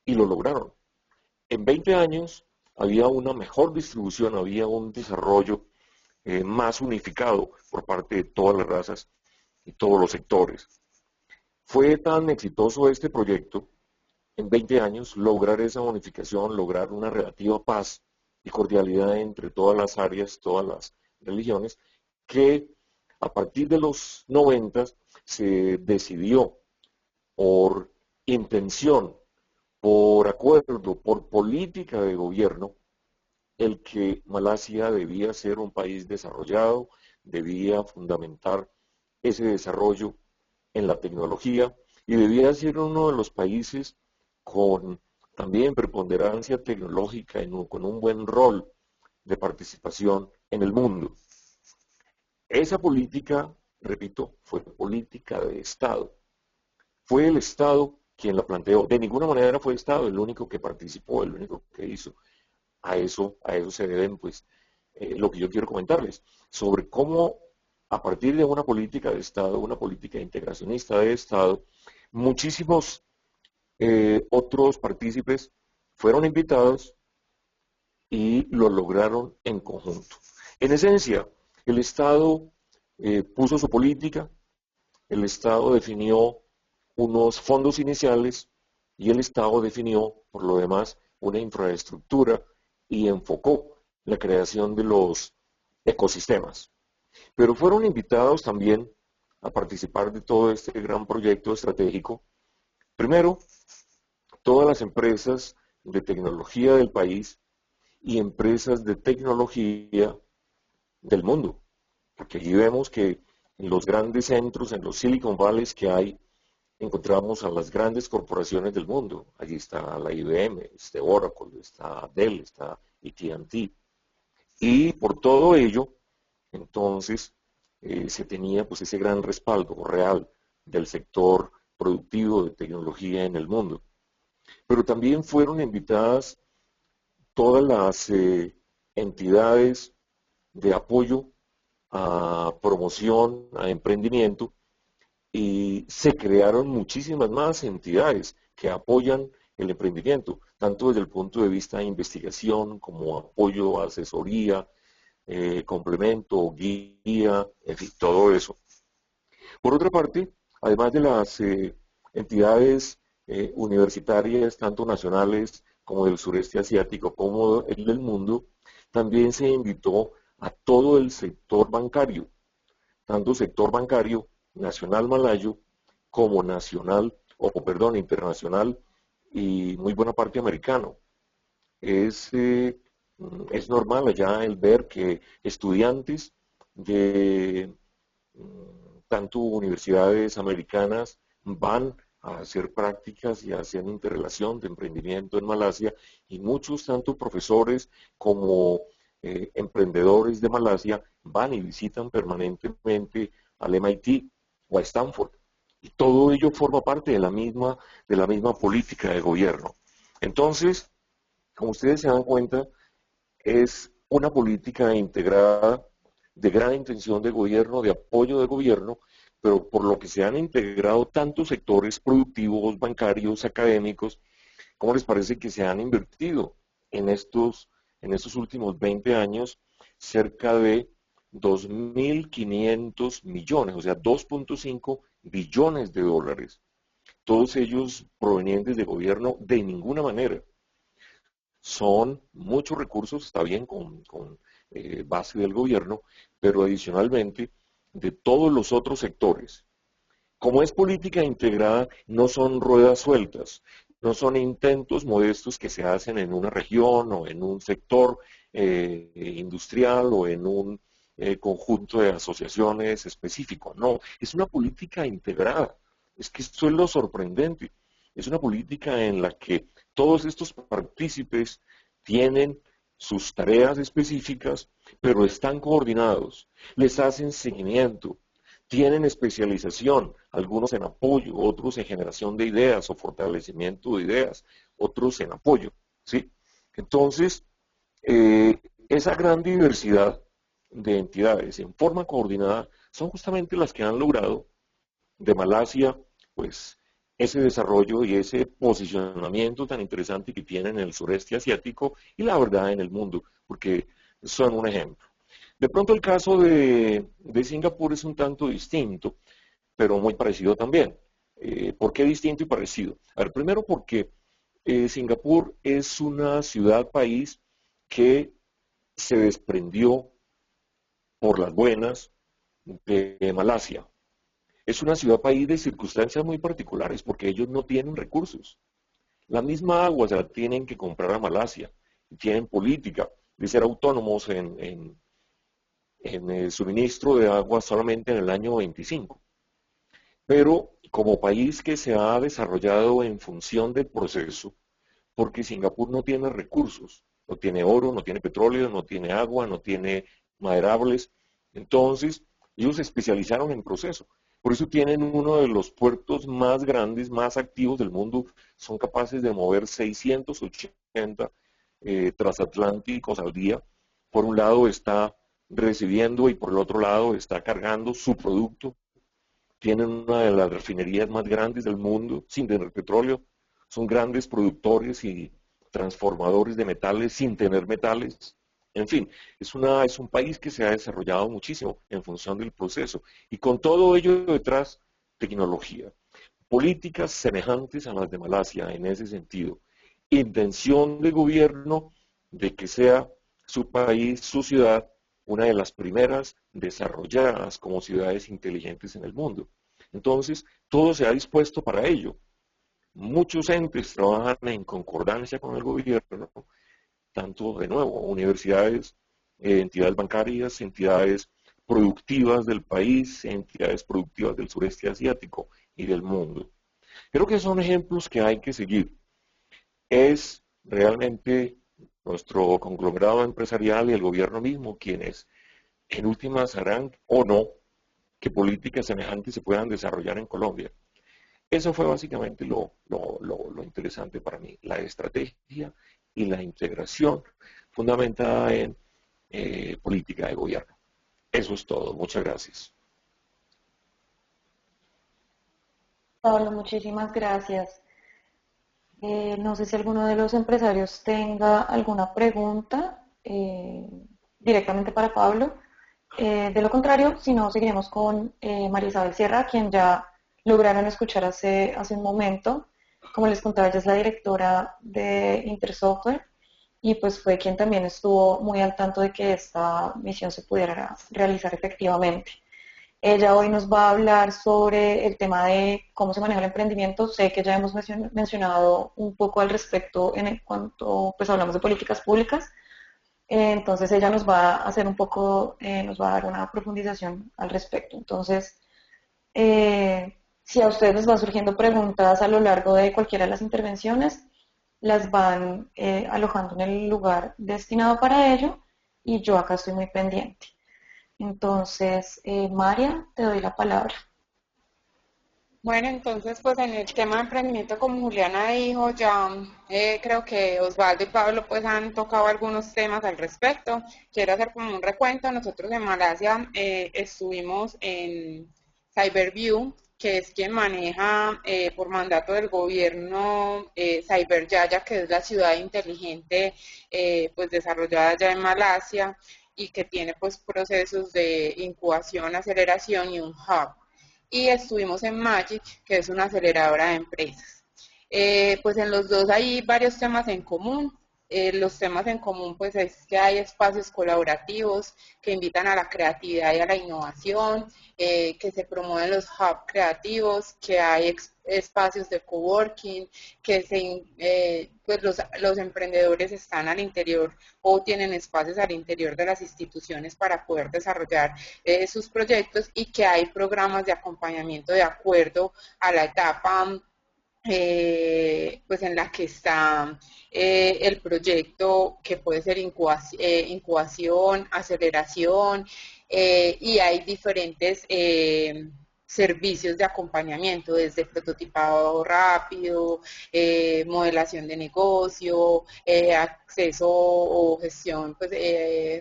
y lo lograron. En 20 años había una mejor distribución, había un desarrollo más unificado por parte de todas las razas y todos los sectores. Fue tan exitoso este proyecto, en 20 años, lograr esa unificación, lograr una relativa paz y cordialidad entre todas las áreas, todas las religiones, que a partir de los 90 se decidió por intención, por acuerdo, por política de gobierno, el que Malasia debía ser un país desarrollado, debía fundamentar ese desarrollo en la tecnología y debía ser uno de los países con también preponderancia tecnológica, con un buen rol de participación en el mundo. Esa política, repito, fue política de Estado. Fue el Estado quien la planteó. De ninguna manera fue el Estado el único que participó, el único que hizo. A eso se deben, pues, lo que yo quiero comentarles, sobre cómo a partir de una política de Estado, una política integracionista de Estado, muchísimos otros partícipes fueron invitados y lo lograron en conjunto. En esencia, el Estado puso su política, el Estado definió unos fondos iniciales y el Estado definió, por lo demás, una infraestructura y enfocó la creación de los ecosistemas. Pero fueron invitados también a participar de todo este gran proyecto estratégico. Primero, todas las empresas de tecnología del país y empresas de tecnología del mundo. Porque allí vemos que en los grandes centros, en los Silicon Valleys que hay, encontramos a las grandes corporaciones del mundo. Allí está la IBM, está Oracle, está Dell, está AT&T. Y por todo ello, entonces, se tenía pues ese gran respaldo real del sector productivo de tecnología en el mundo. Pero también fueron invitadas todas las entidades de apoyo a promoción, a emprendimiento, y se crearon muchísimas más entidades que apoyan el emprendimiento, tanto desde el punto de vista de investigación como apoyo, asesoría, complemento, guía, en fin, todo eso. Por otra parte, además de las entidades universitarias, tanto nacionales como del sureste asiático, como el del mundo, también se invitó a todo el sector bancario, tanto sector bancario nacional malayo como nacional, internacional y muy buena parte americano. Es normal allá el ver que estudiantes de tanto universidades americanas van a hacer prácticas y hacen interrelación de emprendimiento en Malasia, y muchos, tanto profesores como emprendedores de Malasia, van y visitan permanentemente al MIT o a Stanford. Y todo ello forma parte de la misma política de gobierno. Entonces, como ustedes se dan cuenta, es una política integrada de gran intención de gobierno, de apoyo de gobierno, pero por lo que se han integrado tantos sectores productivos, bancarios, académicos. ¿Cómo les parece que se han invertido en estos últimos 20 años cerca de 2.500 millones, o sea, 2.5 billones de dólares? Todos ellos provenientes de gobierno de ninguna manera. Son muchos recursos, está bien, con base del gobierno, pero adicionalmente de todos los otros sectores. Como es política integrada, no son ruedas sueltas, no son intentos modestos que se hacen en una región o en un sector industrial o en un conjunto de asociaciones específico. No, es una política integrada. Es que esto es lo sorprendente. Es una política en la que todos estos partícipes tienen sus tareas específicas, pero están coordinados, les hacen seguimiento, tienen especialización, algunos en apoyo, otros en generación de ideas o fortalecimiento de ideas, otros en apoyo, ¿sí? Entonces, Esa gran diversidad de entidades en forma coordinada son justamente las que han logrado de Malasia, pues, ese desarrollo y ese posicionamiento tan interesante que tienen en el sureste asiático y la verdad en el mundo, porque son un ejemplo. De pronto el caso de Singapur es un tanto distinto, pero muy parecido también. ¿Por qué distinto y parecido? A ver, primero porque Singapur es una ciudad-país que se desprendió por las buenas de Malasia. Es una ciudad-país de circunstancias muy particulares porque ellos no tienen recursos. La misma agua se la tienen que comprar a Malasia. Tienen política de ser autónomos en el suministro de agua solamente en el año 25. Pero como país que se ha desarrollado en función del proceso, porque Singapur no tiene recursos, no tiene oro, no tiene petróleo, no tiene agua, no tiene maderables, entonces ellos se especializaron en proceso. Por eso tienen uno de los puertos más grandes, más activos del mundo, son capaces de mover 680 transatlánticos al día. Por un lado está recibiendo y por el otro lado está cargando su producto. Tienen una de las refinerías más grandes del mundo sin tener petróleo. Son grandes productores y transformadores de metales sin tener metales. En fin, es un país que se ha desarrollado muchísimo en función del proceso. Y con todo ello detrás, tecnología. Políticas semejantes a las de Malasia en ese sentido. Intención de gobierno de que sea su país, su ciudad, una de las primeras desarrolladas como ciudades inteligentes en el mundo. Entonces, todo se ha dispuesto para ello. Muchos entes trabajan en concordancia con el gobierno, tanto de nuevo, universidades, entidades bancarias, entidades productivas del país, entidades productivas del sureste asiático y del mundo. Creo que son ejemplos que hay que seguir. Es realmente nuestro conglomerado empresarial y el gobierno mismo quienes en últimas harán o no que políticas semejantes se puedan desarrollar en Colombia. Eso fue básicamente lo interesante para mí, la estrategia y la integración fundamentada en política de gobierno. Eso es todo. Muchas gracias. Pablo, muchísimas gracias. No sé si alguno de los empresarios tenga alguna pregunta directamente para Pablo. De lo contrario, si no, seguiremos con María Isabel Sierra, quien ya lograron escuchar hace un momento. Como les contaba, ella es la directora de Intersoftware y pues fue quien también estuvo muy al tanto de que esta misión se pudiera realizar efectivamente. Ella hoy nos va a hablar sobre el tema de cómo se maneja el emprendimiento. Sé que ya hemos mencionado un poco al respecto en cuanto pues hablamos de políticas públicas. Entonces ella nos va a hacer un poco, nos va a dar una profundización al respecto. Entonces, si a ustedes les van surgiendo preguntas a lo largo de cualquiera de las intervenciones, las van alojando en el lugar destinado para ello y yo acá estoy muy pendiente. Entonces, María, te doy la palabra. Bueno, entonces, pues en el tema de emprendimiento, como Juliana dijo, ya creo que Osvaldo y Pablo pues han tocado algunos temas al respecto. Quiero hacer como un recuento. Nosotros en Malasia estuvimos en Cyberview, que es quien maneja por mandato del gobierno Cyberjaya, que es la ciudad inteligente pues desarrollada ya en Malasia y que tiene pues procesos de incubación, aceleración y un hub. Y estuvimos en Magic, que es una aceleradora de empresas. Pues en los dos hay varios temas en común. Los temas en común pues es que hay espacios colaborativos que invitan a la creatividad y a la innovación, que se promueven los hubs creativos, que hay espacios de coworking, que pues los emprendedores están al interior o tienen espacios al interior de las instituciones para poder desarrollar sus proyectos y que hay programas de acompañamiento de acuerdo a la etapa pues en la que está el proyecto, que puede ser incubación, aceleración, y hay diferentes servicios de acompañamiento, desde prototipado rápido, modelación de negocio, acceso o gestión pues,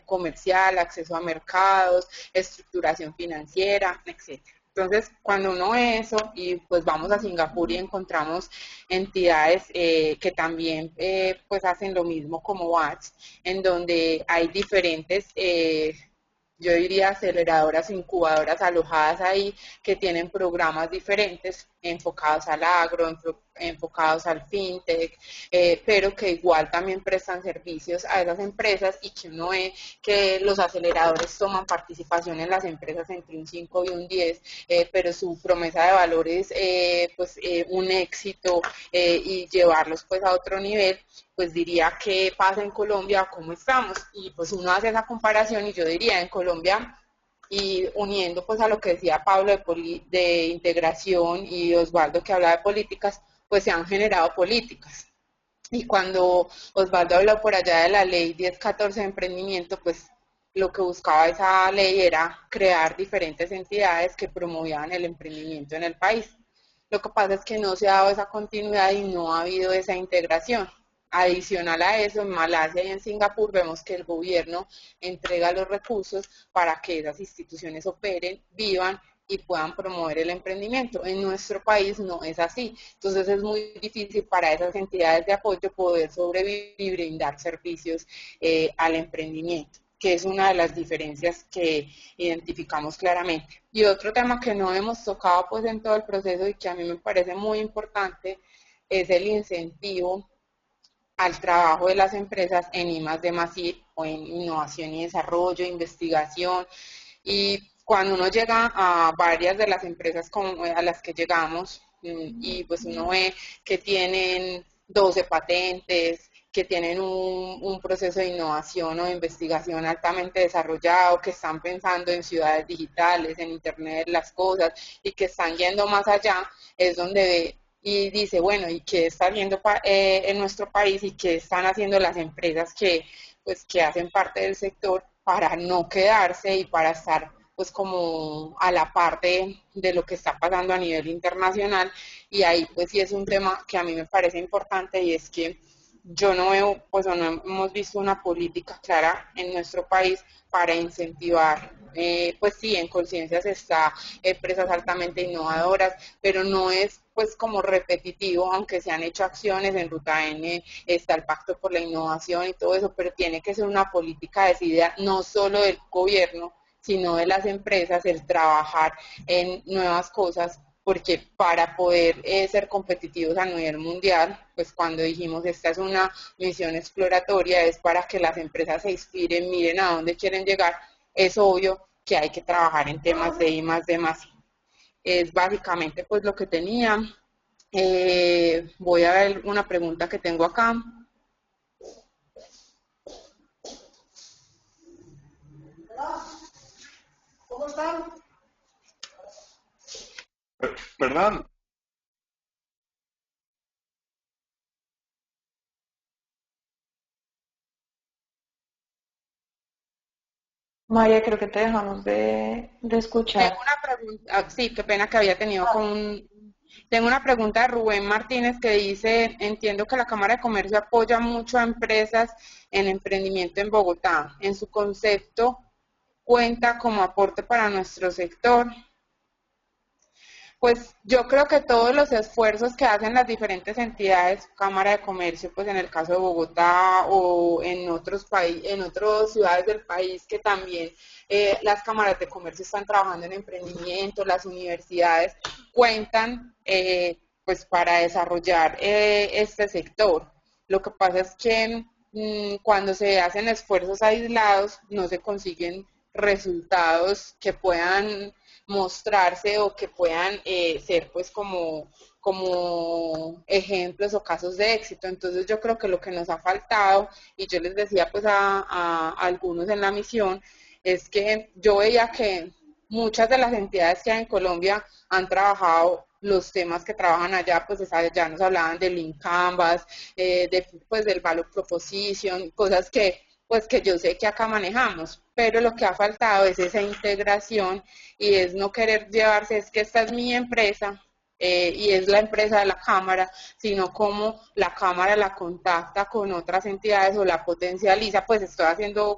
comercial, acceso a mercados, estructuración financiera, etcétera. Entonces, cuando uno ve eso y pues vamos a Singapur y encontramos entidades que también pues hacen lo mismo como WATS, en donde hay diferentes yo diría aceleradoras, incubadoras alojadas ahí que tienen programas diferentes enfocados al agro, enfocados al fintech, pero que igual también prestan servicios a esas empresas y que uno ve que los aceleradores toman participación en las empresas entre un 5 y un 10, pero su promesa de valor es pues, un éxito y llevarlos pues a otro nivel, pues diría qué pasa en Colombia, cómo estamos, y pues uno hace esa comparación y yo diría en Colombia, y uniendo pues a lo que decía Pablo de integración y Osvaldo que habla de políticas, pues se han generado políticas. Y cuando Osvaldo habló por allá de la ley 1014 de emprendimiento, pues lo que buscaba esa ley era crear diferentes entidades que promovían el emprendimiento en el país. Lo que pasa es que no se ha dado esa continuidad y no ha habido esa integración. Adicional a eso, en Malasia y en Singapur vemos que el gobierno entrega los recursos para que esas instituciones operen, vivan y puedan promover el emprendimiento. En nuestro país no es así. Entonces es muy difícil para esas entidades de apoyo poder sobrevivir y brindar servicios al emprendimiento, que es una de las diferencias que identificamos claramente. Y otro tema que no hemos tocado pues en todo el proceso y que a mí me parece muy importante es el incentivo al trabajo de las empresas en I+D+I o en innovación y desarrollo, investigación. Y cuando uno llega a varias de las empresas a las que llegamos y pues uno ve que tienen 12 patentes, que tienen un proceso de innovación o de investigación altamente desarrollado, que están pensando en ciudades digitales, en Internet de las cosas y que están yendo más allá, es donde ve y dice, bueno, ¿y qué está haciendo en nuestro país y qué están haciendo las empresas pues, que hacen parte del sector para no quedarse y para estar pues como a la parte de lo que está pasando a nivel internacional? Y ahí pues sí es un tema que a mí me parece importante y es que yo no veo, pues o no hemos visto una política clara en nuestro país para incentivar, pues sí, en Conciencias está empresas altamente innovadoras, pero no es pues como repetitivo, aunque se han hecho acciones en Ruta N, está el Pacto por la Innovación y todo eso, pero tiene que ser una política decidida no solo del gobierno, sino de las empresas, el trabajar en nuevas cosas, porque para poder ser competitivos a nivel mundial, pues cuando dijimos esta es una misión exploratoria, es para que las empresas se inspiren, miren a dónde quieren llegar, es obvio que hay que trabajar en temas de I+D+I. Es básicamente pues lo que tenía. Voy a ver una pregunta que tengo acá. ¿Cómo están? Perdón. María, creo que te dejamos de escuchar. Tengo una pregunta, sí, qué pena que había tenido tengo una pregunta de Rubén Martínez que dice, entiendo que la Cámara de Comercio apoya mucho a empresas en emprendimiento en Bogotá. En su concepto, ¿cuenta como aporte para nuestro sector? Pues yo creo que todos los esfuerzos que hacen las diferentes entidades, Cámara de Comercio, pues en el caso de Bogotá o en otros países, en otras ciudades del país que también las cámaras de comercio están trabajando en emprendimiento, las universidades cuentan pues para desarrollar este sector. Lo que pasa es que cuando se hacen esfuerzos aislados no se consiguen resultados que puedan mostrarse o que puedan ser pues como ejemplos o casos de éxito. Entonces yo creo que lo que nos ha faltado, y yo les decía pues a algunos en la misión, es que yo veía que muchas de las entidades que hay en Colombia han trabajado los temas que trabajan allá, pues ya nos hablaban del Lean Canvas, pues del Value Proposition, cosas que pues que yo sé que acá manejamos, pero lo que ha faltado es esa integración y es no querer llevarse, es que esta es mi empresa y es la empresa de la Cámara, sino como la Cámara la contacta con otras entidades o la potencializa, pues estoy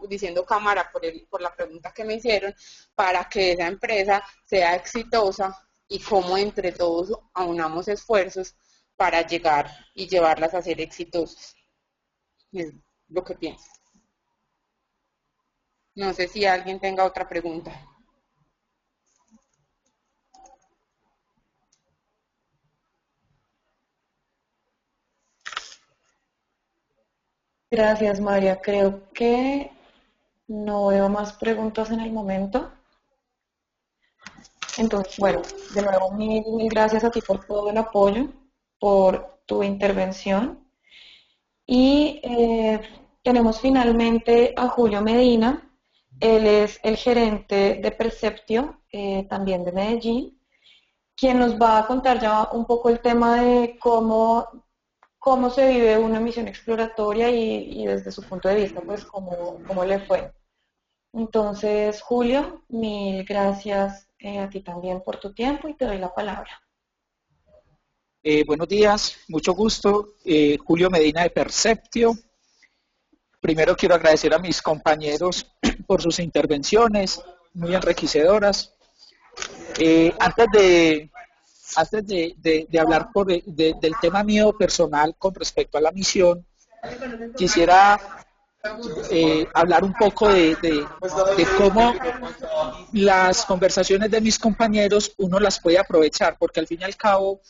diciendo Cámara por la pregunta que me hicieron, para que esa empresa sea exitosa y cómo entre todos aunamos esfuerzos para llegar y llevarlas a ser exitosas. Es lo que pienso. No sé si alguien tenga otra pregunta. Gracias, María. Creo que no veo más preguntas en el momento. Entonces, bueno, de nuevo, mil gracias a ti por todo el apoyo, por tu intervención. Y tenemos finalmente a Julio Medina. Él es el gerente de Perceptio, también de Medellín, quien nos va a contar ya un poco el tema de cómo se vive una misión exploratoria y desde su punto de vista, pues cómo le fue. Entonces, Julio, mil gracias a ti también por tu tiempo y te doy la palabra. Buenos días, mucho gusto. Julio Medina de Perceptio. Primero quiero agradecer a mis compañeros por sus intervenciones, muy enriquecedoras. Antes de hablar del tema mío personal con respecto a la misión, quisiera hablar un poco de cómo las conversaciones de mis compañeros uno las puede aprovechar, porque al fin y al cabo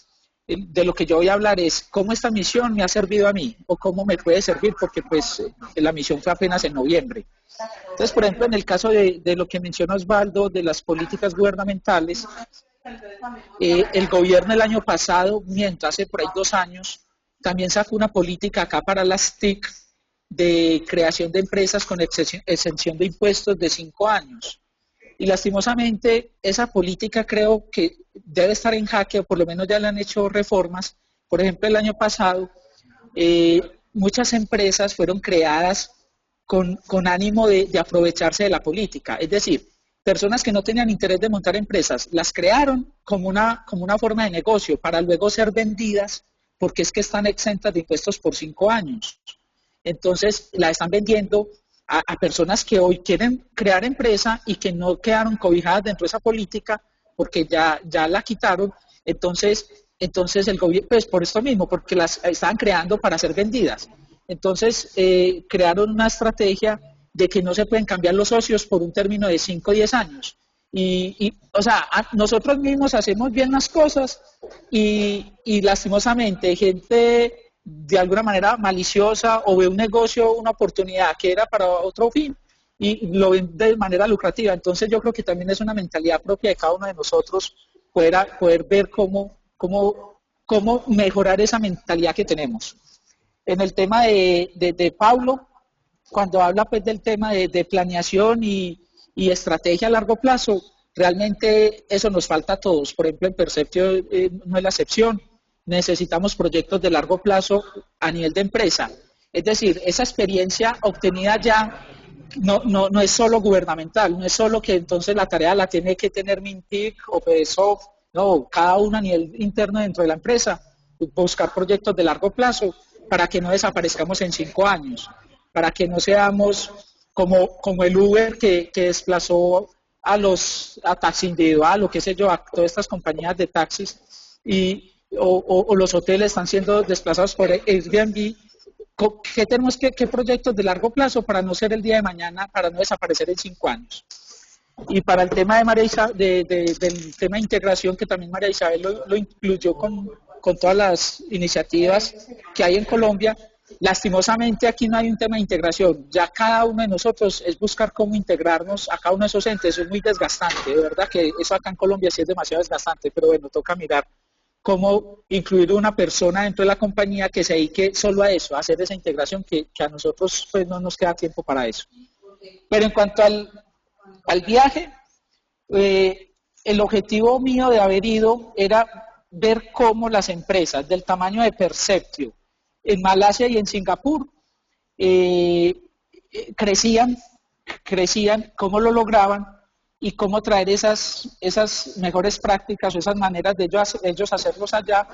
de lo que yo voy a hablar es cómo esta misión me ha servido a mí o cómo me puede servir, porque pues la misión fue apenas en noviembre. Entonces, por ejemplo, en el caso de lo que menciona Osvaldo, de las políticas gubernamentales, el gobierno el año pasado, mientras hace por ahí 2 años, también sacó una política acá para las TIC de creación de empresas con exención de impuestos de 5 años. Y lastimosamente esa política creo que debe estar en jaque, o por lo menos ya le han hecho reformas. Por ejemplo, el año pasado muchas empresas fueron creadas con ánimo de aprovecharse de la política. Es decir, personas que no tenían interés de montar empresas, las crearon como una forma de negocio para luego ser vendidas porque es que están exentas de impuestos por 5 años. Entonces la están vendiendo a personas que hoy quieren crear empresa y que no quedaron cobijadas dentro de esa política porque ya la quitaron. Entonces el gobierno, pues por esto mismo, porque las estaban creando para ser vendidas. Entonces crearon una estrategia de que no se pueden cambiar los socios por un término de 5 o 10 años. O sea, nosotros mismos hacemos bien las cosas y lastimosamente gente de alguna manera maliciosa o ve un negocio, una oportunidad que era para otro fin y lo ven de manera lucrativa. Entonces yo creo que también es una mentalidad propia de cada uno de nosotros poder ver cómo mejorar esa mentalidad que tenemos. En el tema de Pablo, cuando habla pues del tema de planeación y estrategia a largo plazo, realmente eso nos falta a todos. Por ejemplo, en Perceptio no es la excepción. Necesitamos proyectos de largo plazo a nivel de empresa. Es decir, esa experiencia obtenida ya no es solo gubernamental, no es solo que entonces la tarea la tiene que tener Mintic o PDSOF, no, cada uno a nivel interno dentro de la empresa, buscar proyectos de largo plazo para que no desaparezcamos en 5 años, para que no seamos como el Uber que desplazó a taxi individual o qué sé yo, a todas estas compañías de taxis o los hoteles están siendo desplazados por Airbnb. ¿Qué proyectos de largo plazo para no ser el día de mañana, para no desaparecer en 5 años? Y para el tema de María Isabel, del tema de integración, que también María Isabel lo incluyó con todas las iniciativas que hay en Colombia, lastimosamente aquí no hay un tema de integración. Ya cada uno de nosotros es buscar cómo integrarnos a cada uno de esos entes. Eso es muy desgastante, de verdad que eso acá en Colombia sí es demasiado desgastante, pero bueno, toca mirar cómo incluir una persona dentro de la compañía que se dedique solo a eso, a hacer esa integración que a nosotros pues no nos queda tiempo para eso. Pero en cuanto al viaje, el objetivo mío de haber ido era ver cómo las empresas del tamaño de Perceptio en Malasia y en Singapur crecían, cómo lo lograban y cómo traer esas mejores prácticas o esas maneras de ellos hacerlos acá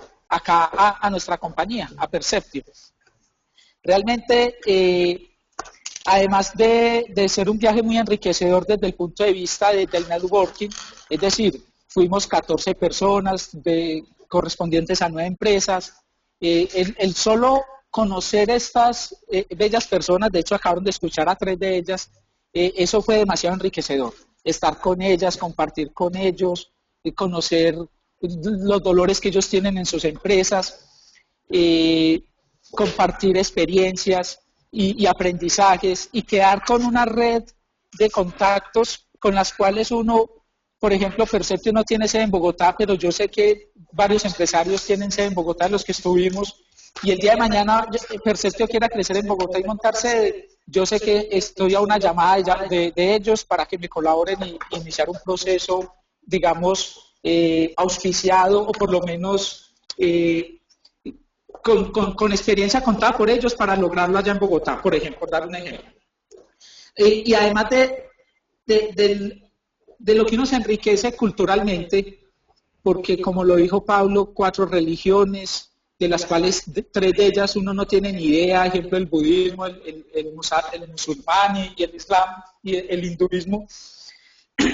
a nuestra compañía, a Perceptio. Realmente, además de ser un viaje muy enriquecedor desde el punto de vista del networking, es decir, fuimos 14 personas correspondientes a 9 empresas, el solo conocer estas bellas personas, de hecho acabaron de escuchar a 3 de ellas, eso fue demasiado enriquecedor, estar con ellas, compartir con ellos, conocer los dolores que ellos tienen en sus empresas, compartir experiencias y aprendizajes y quedar con una red de contactos con las cuales uno, por ejemplo, Perceptio no tiene sede en Bogotá, pero yo sé que varios empresarios tienen sede en Bogotá, los que estuvimos, y el día de mañana Perceptio quiera crecer en Bogotá y montar sede, yo sé que estoy a una llamada de ellos para que me colaboren y iniciar un proceso, digamos, auspiciado o por lo menos con experiencia contada por ellos para lograrlo allá en Bogotá, por ejemplo, por dar un ejemplo. Y además de lo que uno se enriquece culturalmente, porque como lo dijo Pablo, 4 religiones, de las cuales 3 de ellas uno no tiene ni idea, ejemplo el budismo, el musulmán y el islam y el hinduismo,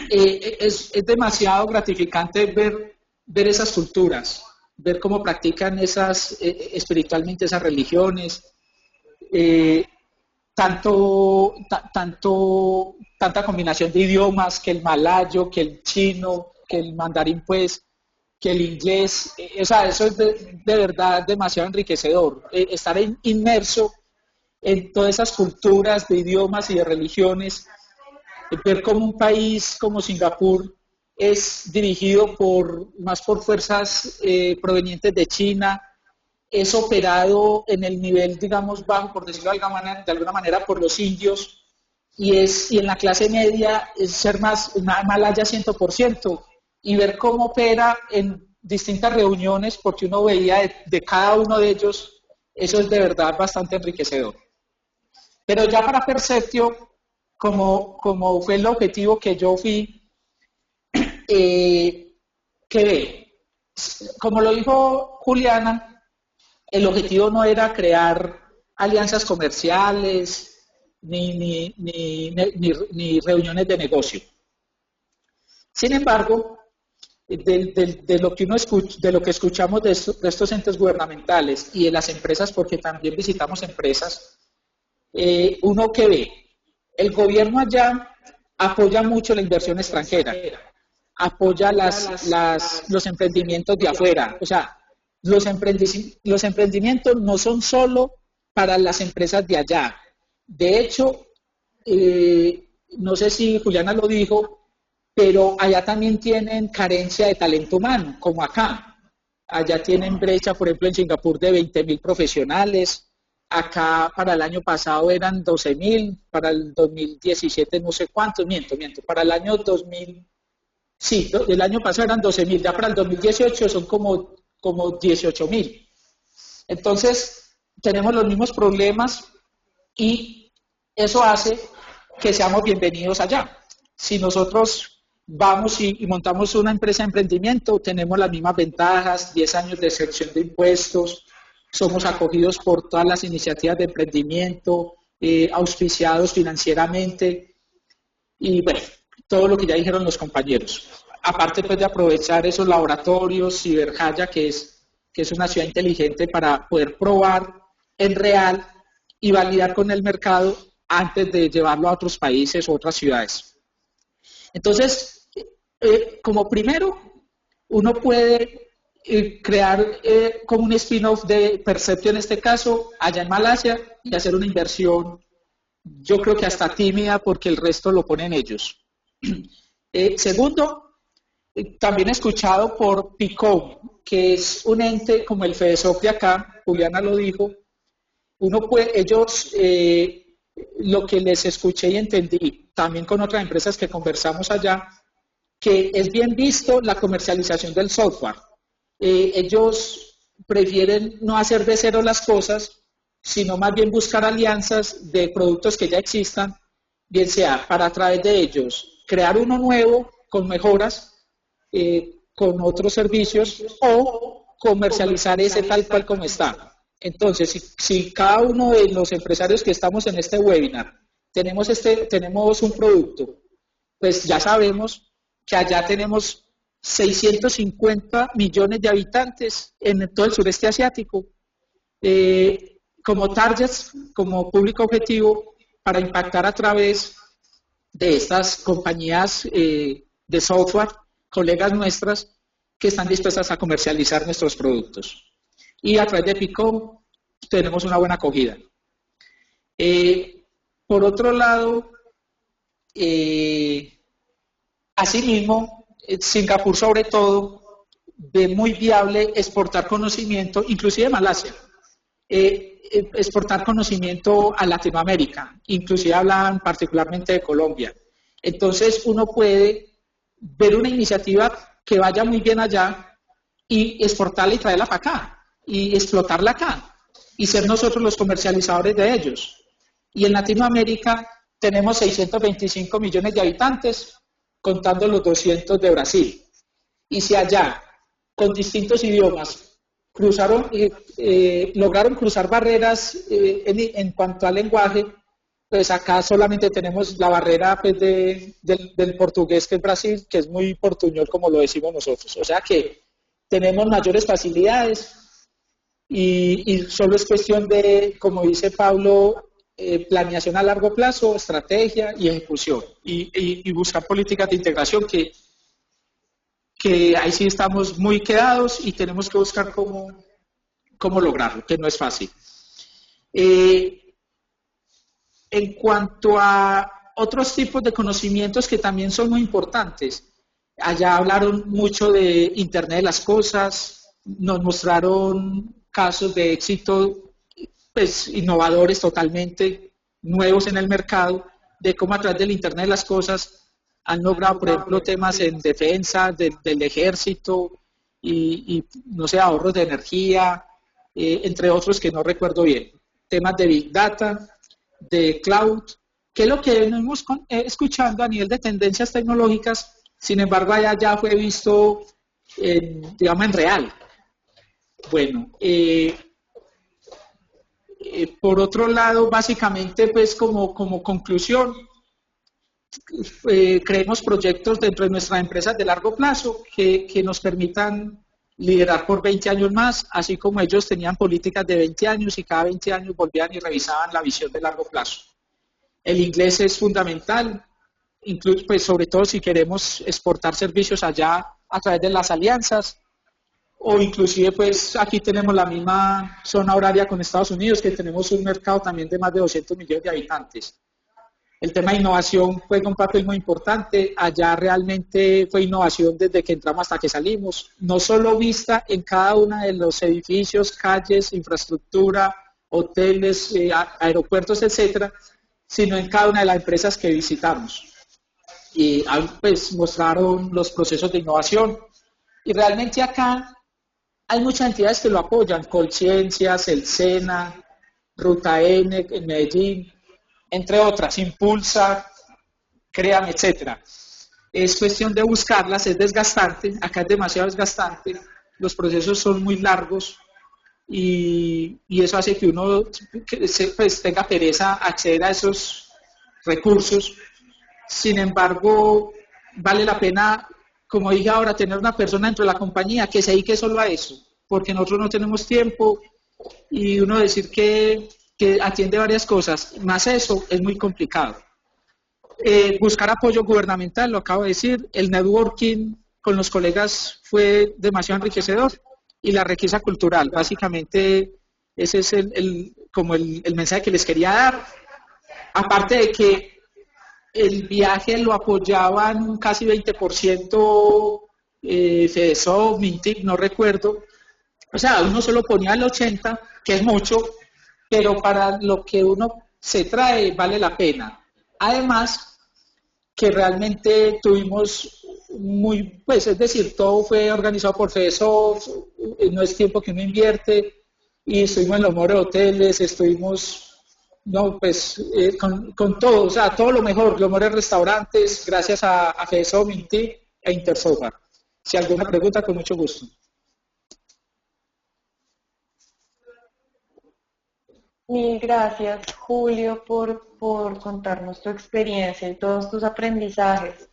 es demasiado gratificante ver esas culturas, ver cómo practican espiritualmente esas religiones, tanta combinación de idiomas, que el malayo, que el chino, que el mandarín, pues, que el inglés, o sea, eso es de verdad demasiado enriquecedor, estar inmerso en todas esas culturas de idiomas y de religiones, ver cómo un país como Singapur es dirigido más por fuerzas provenientes de China, es operado en el nivel, digamos, bajo, por decirlo de alguna manera, por los indios, y en la clase media es ser una malaya 100%, y ver cómo opera en distintas reuniones, porque uno veía de cada uno de ellos, eso es de verdad bastante enriquecedor. Pero ya para Perceptio, como fue el objetivo que yo fui, como lo dijo Juliana, el objetivo no era crear alianzas comerciales ni reuniones de negocio. Sin embargo, de lo que escuchamos de estos entes gubernamentales y de las empresas, porque también visitamos empresas, uno que ve, el gobierno allá apoya mucho la inversión extranjera, apoya los emprendimientos de afuera, o sea, los emprendimientos no son solo para las empresas de allá. De hecho, no sé si Juliana lo dijo, pero allá también tienen carencia de talento humano, como acá. Allá tienen brecha, por ejemplo, en Singapur de 20.000 profesionales. Acá para el año pasado eran 12.000, para el 2017 no sé cuántos, miento. Para el año 2000, sí, el año pasado eran 12.000, ya para el 2018 son como 18.000. Entonces, tenemos los mismos problemas y eso hace que seamos bienvenidos allá. Si nosotros vamos y montamos una empresa de emprendimiento, tenemos las mismas ventajas, 10 años de exención de impuestos, somos acogidos por todas las iniciativas de emprendimiento, auspiciados financieramente y bueno, todo lo que ya dijeron los compañeros. Aparte pues de aprovechar esos laboratorios, Ciberjaya, que es una ciudad inteligente para poder probar en real y validar con el mercado antes de llevarlo a otros países o otras ciudades. Entonces, como primero, uno puede crear como un spin-off de Perceptio en este caso, allá en Malasia, y hacer una inversión, yo creo que hasta tímida, porque el resto lo ponen ellos. Segundo, también he escuchado por PICOM, que es un ente como el FEDESOC de acá, Juliana lo dijo, ellos, lo que les escuché y entendí, también con otras empresas que conversamos allá, que es bien visto la comercialización del software. Ellos prefieren no hacer de cero las cosas, sino más bien buscar alianzas de productos que ya existan, bien sea para a través de ellos crear uno nuevo con mejoras, con otros servicios, o comercializar ese tal cual como está. Entonces, si cada uno de los empresarios que estamos en este webinar tenemos un producto, pues ya sabemos que allá tenemos 650 millones de habitantes en todo el sureste asiático, como targets, como público objetivo, para impactar a través de estas compañías de software, colegas nuestras, que están dispuestas a comercializar nuestros productos. Y a través de Picom tenemos una buena acogida. Por otro lado, asimismo, Singapur sobre todo ve muy viable exportar conocimiento, inclusive Malasia, exportar conocimiento a Latinoamérica, inclusive hablan particularmente de Colombia. Entonces uno puede ver una iniciativa que vaya muy bien allá y exportarla y traerla para acá y explotarla acá y ser nosotros los comercializadores de ellos. Y en Latinoamérica tenemos 625 millones de habitantes, contando los 200 de Brasil. Y si allá, con distintos idiomas, lograron cruzar barreras en cuanto al lenguaje, pues acá solamente tenemos la barrera pues, del portugués, que es Brasil, que es muy portuñol, como lo decimos nosotros. O sea que tenemos mayores facilidades y solo es cuestión de, como dice Pablo, planeación a largo plazo, estrategia y ejecución. Y buscar políticas de integración que ahí sí estamos muy quedados y tenemos que buscar cómo lograrlo, que no es fácil. En cuanto a otros tipos de conocimientos que también son muy importantes, allá hablaron mucho de Internet de las Cosas, nos mostraron casos de éxito pues, innovadores totalmente, nuevos en el mercado, de cómo a través del Internet de las Cosas han logrado, por ejemplo, temas en defensa del ejército y no sé, ahorros de energía, entre otros que no recuerdo bien. Temas de Big Data, de Cloud, que es lo que venimos escuchando a nivel de tendencias tecnológicas, sin embargo allá ya fue visto, digamos, en real. Bueno, por otro lado, básicamente, pues como conclusión, creemos proyectos dentro de nuestras empresas de largo plazo que nos permitan liderar por 20 años más, así como ellos tenían políticas de 20 años y cada 20 años volvían y revisaban la visión de largo plazo. El inglés es fundamental, incluso, pues, sobre todo si queremos exportar servicios allá a través de las alianzas, o inclusive pues aquí tenemos la misma zona horaria con Estados Unidos, que tenemos un mercado también de más de 200 millones de habitantes. El tema de innovación juega un papel muy importante. Allá realmente fue innovación desde que entramos hasta que salimos, no solo vista en cada uno de los edificios, calles, infraestructura, hoteles, aeropuertos, etcétera, sino en cada una de las empresas que visitamos. Y pues mostraron los procesos de innovación. Y realmente acá hay muchas entidades que lo apoyan, Colciencias, el SENA, Ruta N en Medellín, entre otras, Impulsa, Créame, etcétera. Es cuestión de buscarlas, es desgastante, acá es demasiado desgastante, los procesos son muy largos y eso hace que uno pues, tenga pereza a acceder a esos recursos. Sin embargo, vale la pena, como dije ahora, tener una persona dentro de la compañía que se dedique solo a eso, porque nosotros no tenemos tiempo y uno decir que atiende varias cosas, más eso es muy complicado. Buscar apoyo gubernamental, lo acabo de decir, el networking con los colegas fue demasiado enriquecedor y la riqueza cultural, básicamente ese es como el mensaje que les quería dar, aparte de que el viaje lo apoyaban un casi 20% FEDESOF, Mintic, no recuerdo, o sea, uno solo ponía el 80%, que es mucho, pero para lo que uno se trae vale la pena. Además, que realmente tuvimos pues es decir, todo fue organizado por FEDESOF, no es tiempo que uno invierte, y estuvimos en los mejores hoteles, estuvimos, no, pues, con todo, o sea, todo lo mejor, los mejores restaurantes, gracias a FEDESOFT, Minty e Intersoftware. Si alguna pregunta, con mucho gusto. Mil gracias, Julio, por contarnos tu experiencia y todos tus aprendizajes.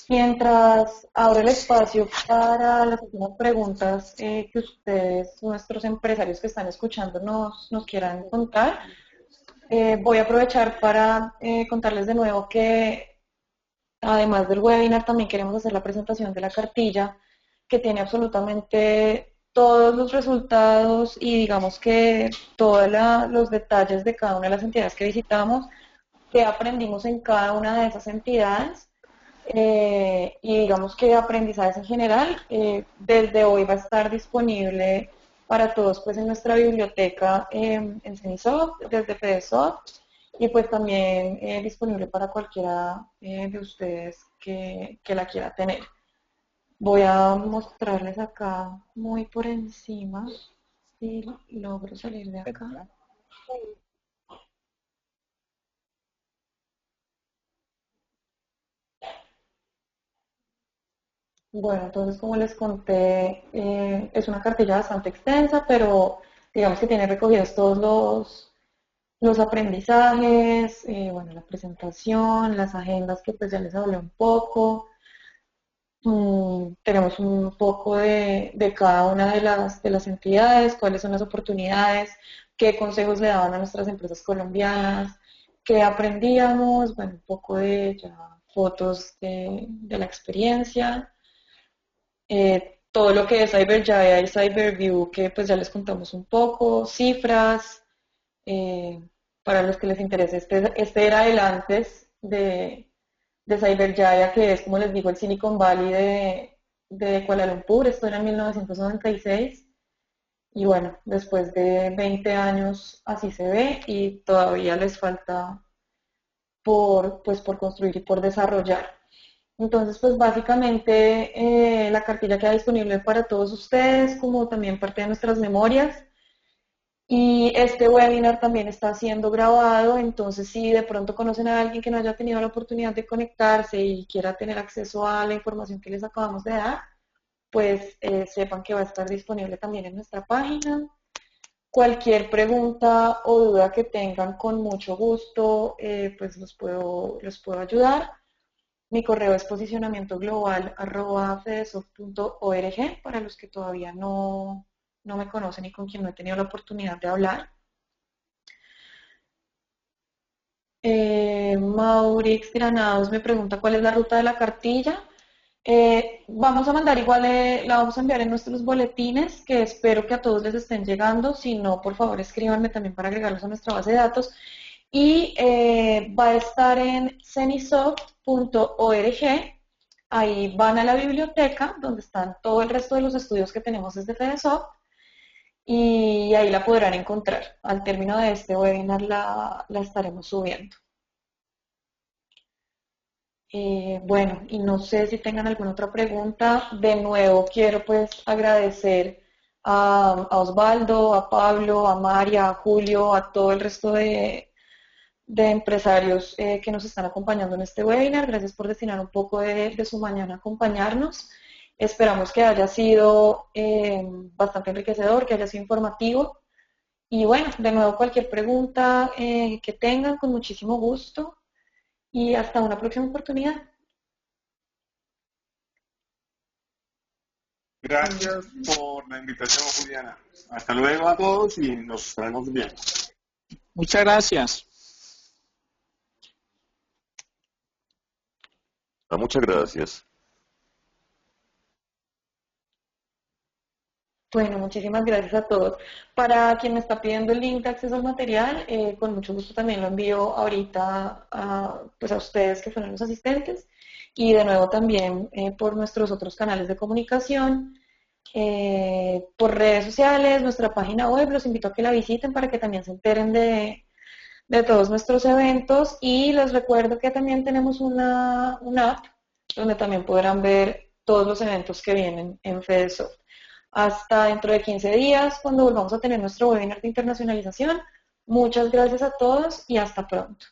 Mientras abro el espacio para las últimas preguntas que ustedes, nuestros empresarios que están escuchando, nos quieran contar, voy a aprovechar para contarles de nuevo que además del webinar también queremos hacer la presentación de la cartilla que tiene absolutamente todos los resultados y digamos que todos los detalles de cada una de las entidades que visitamos, que aprendimos en cada una de esas entidades. Y digamos que aprendizajes en general, desde hoy va a estar disponible para todos pues en nuestra biblioteca en CENISOFT, desde FEDESOFT, y pues también disponible para cualquiera de ustedes que la quiera tener. Voy a mostrarles acá muy por encima, si logro salir de acá. Bueno, entonces como les conté, es una cartilla bastante extensa, pero digamos que tiene recogidos todos los aprendizajes, bueno, la presentación, las agendas que pues ya les hablé un poco. Tenemos un poco de cada una de las entidades, cuáles son las oportunidades, qué consejos le daban a nuestras empresas colombianas, qué aprendíamos, bueno, un poco de ya fotos de la experiencia. Todo lo que es CyberJaya y CyberView, que pues ya les contamos un poco, cifras, para los que les interese, este era el antes de CyberJaya, que es, como les digo, el Silicon Valley de Kuala Lumpur. Esto era en 1996, y bueno, después de 20 años así se ve, y todavía les falta por construir y por desarrollar. Entonces, pues básicamente la cartilla queda disponible para todos ustedes, como también parte de nuestras memorias. Y este webinar también está siendo grabado, entonces si de pronto conocen a alguien que no haya tenido la oportunidad de conectarse y quiera tener acceso a la información que les acabamos de dar, pues sepan que va a estar disponible también en nuestra página. Cualquier pregunta o duda que tengan, con mucho gusto, pues los puedo ayudar. Mi correo es posicionamientoglobal@fedesoft.org para los que todavía no me conocen y con quien no he tenido la oportunidad de hablar. Maurix Granados me pregunta cuál es la ruta de la cartilla. Vamos a mandar igual, la vamos a enviar en nuestros boletines, que espero que a todos les estén llegando. Si no, por favor escríbanme también para agregarlos a nuestra base de datos. Y va a estar en cenisoft.org. Ahí van a la biblioteca donde están todo el resto de los estudios que tenemos desde FEDESOFT, y ahí la podrán encontrar. Al término de este webinar la estaremos subiendo. Bueno, y no sé si tengan alguna otra pregunta. De nuevo quiero pues agradecer a Osvaldo, a Pablo, a María, a Julio, a todo el resto de empresarios que nos están acompañando en este webinar. Gracias por destinar un poco de su mañana a acompañarnos. Esperamos que haya sido bastante enriquecedor, que haya sido informativo. Y bueno, de nuevo cualquier pregunta que tengan, con muchísimo gusto. Y hasta una próxima oportunidad. Gracias por la invitación, Juliana. Hasta luego a todos y nos estaremos viendo. Muchas gracias. Muchas gracias. Bueno, muchísimas gracias a todos. Para quien me está pidiendo el link de acceso al material, con mucho gusto también lo envío ahorita pues a ustedes que fueron los asistentes, y de nuevo también por nuestros otros canales de comunicación, por redes sociales, nuestra página web. Los invito a que la visiten para que también se enteren de todos nuestros eventos, y les recuerdo que también tenemos una app donde también podrán ver todos los eventos que vienen en FEDESOFT. Hasta dentro de 15 días, cuando volvamos a tener nuestro webinar de internacionalización. Muchas gracias a todos y hasta pronto.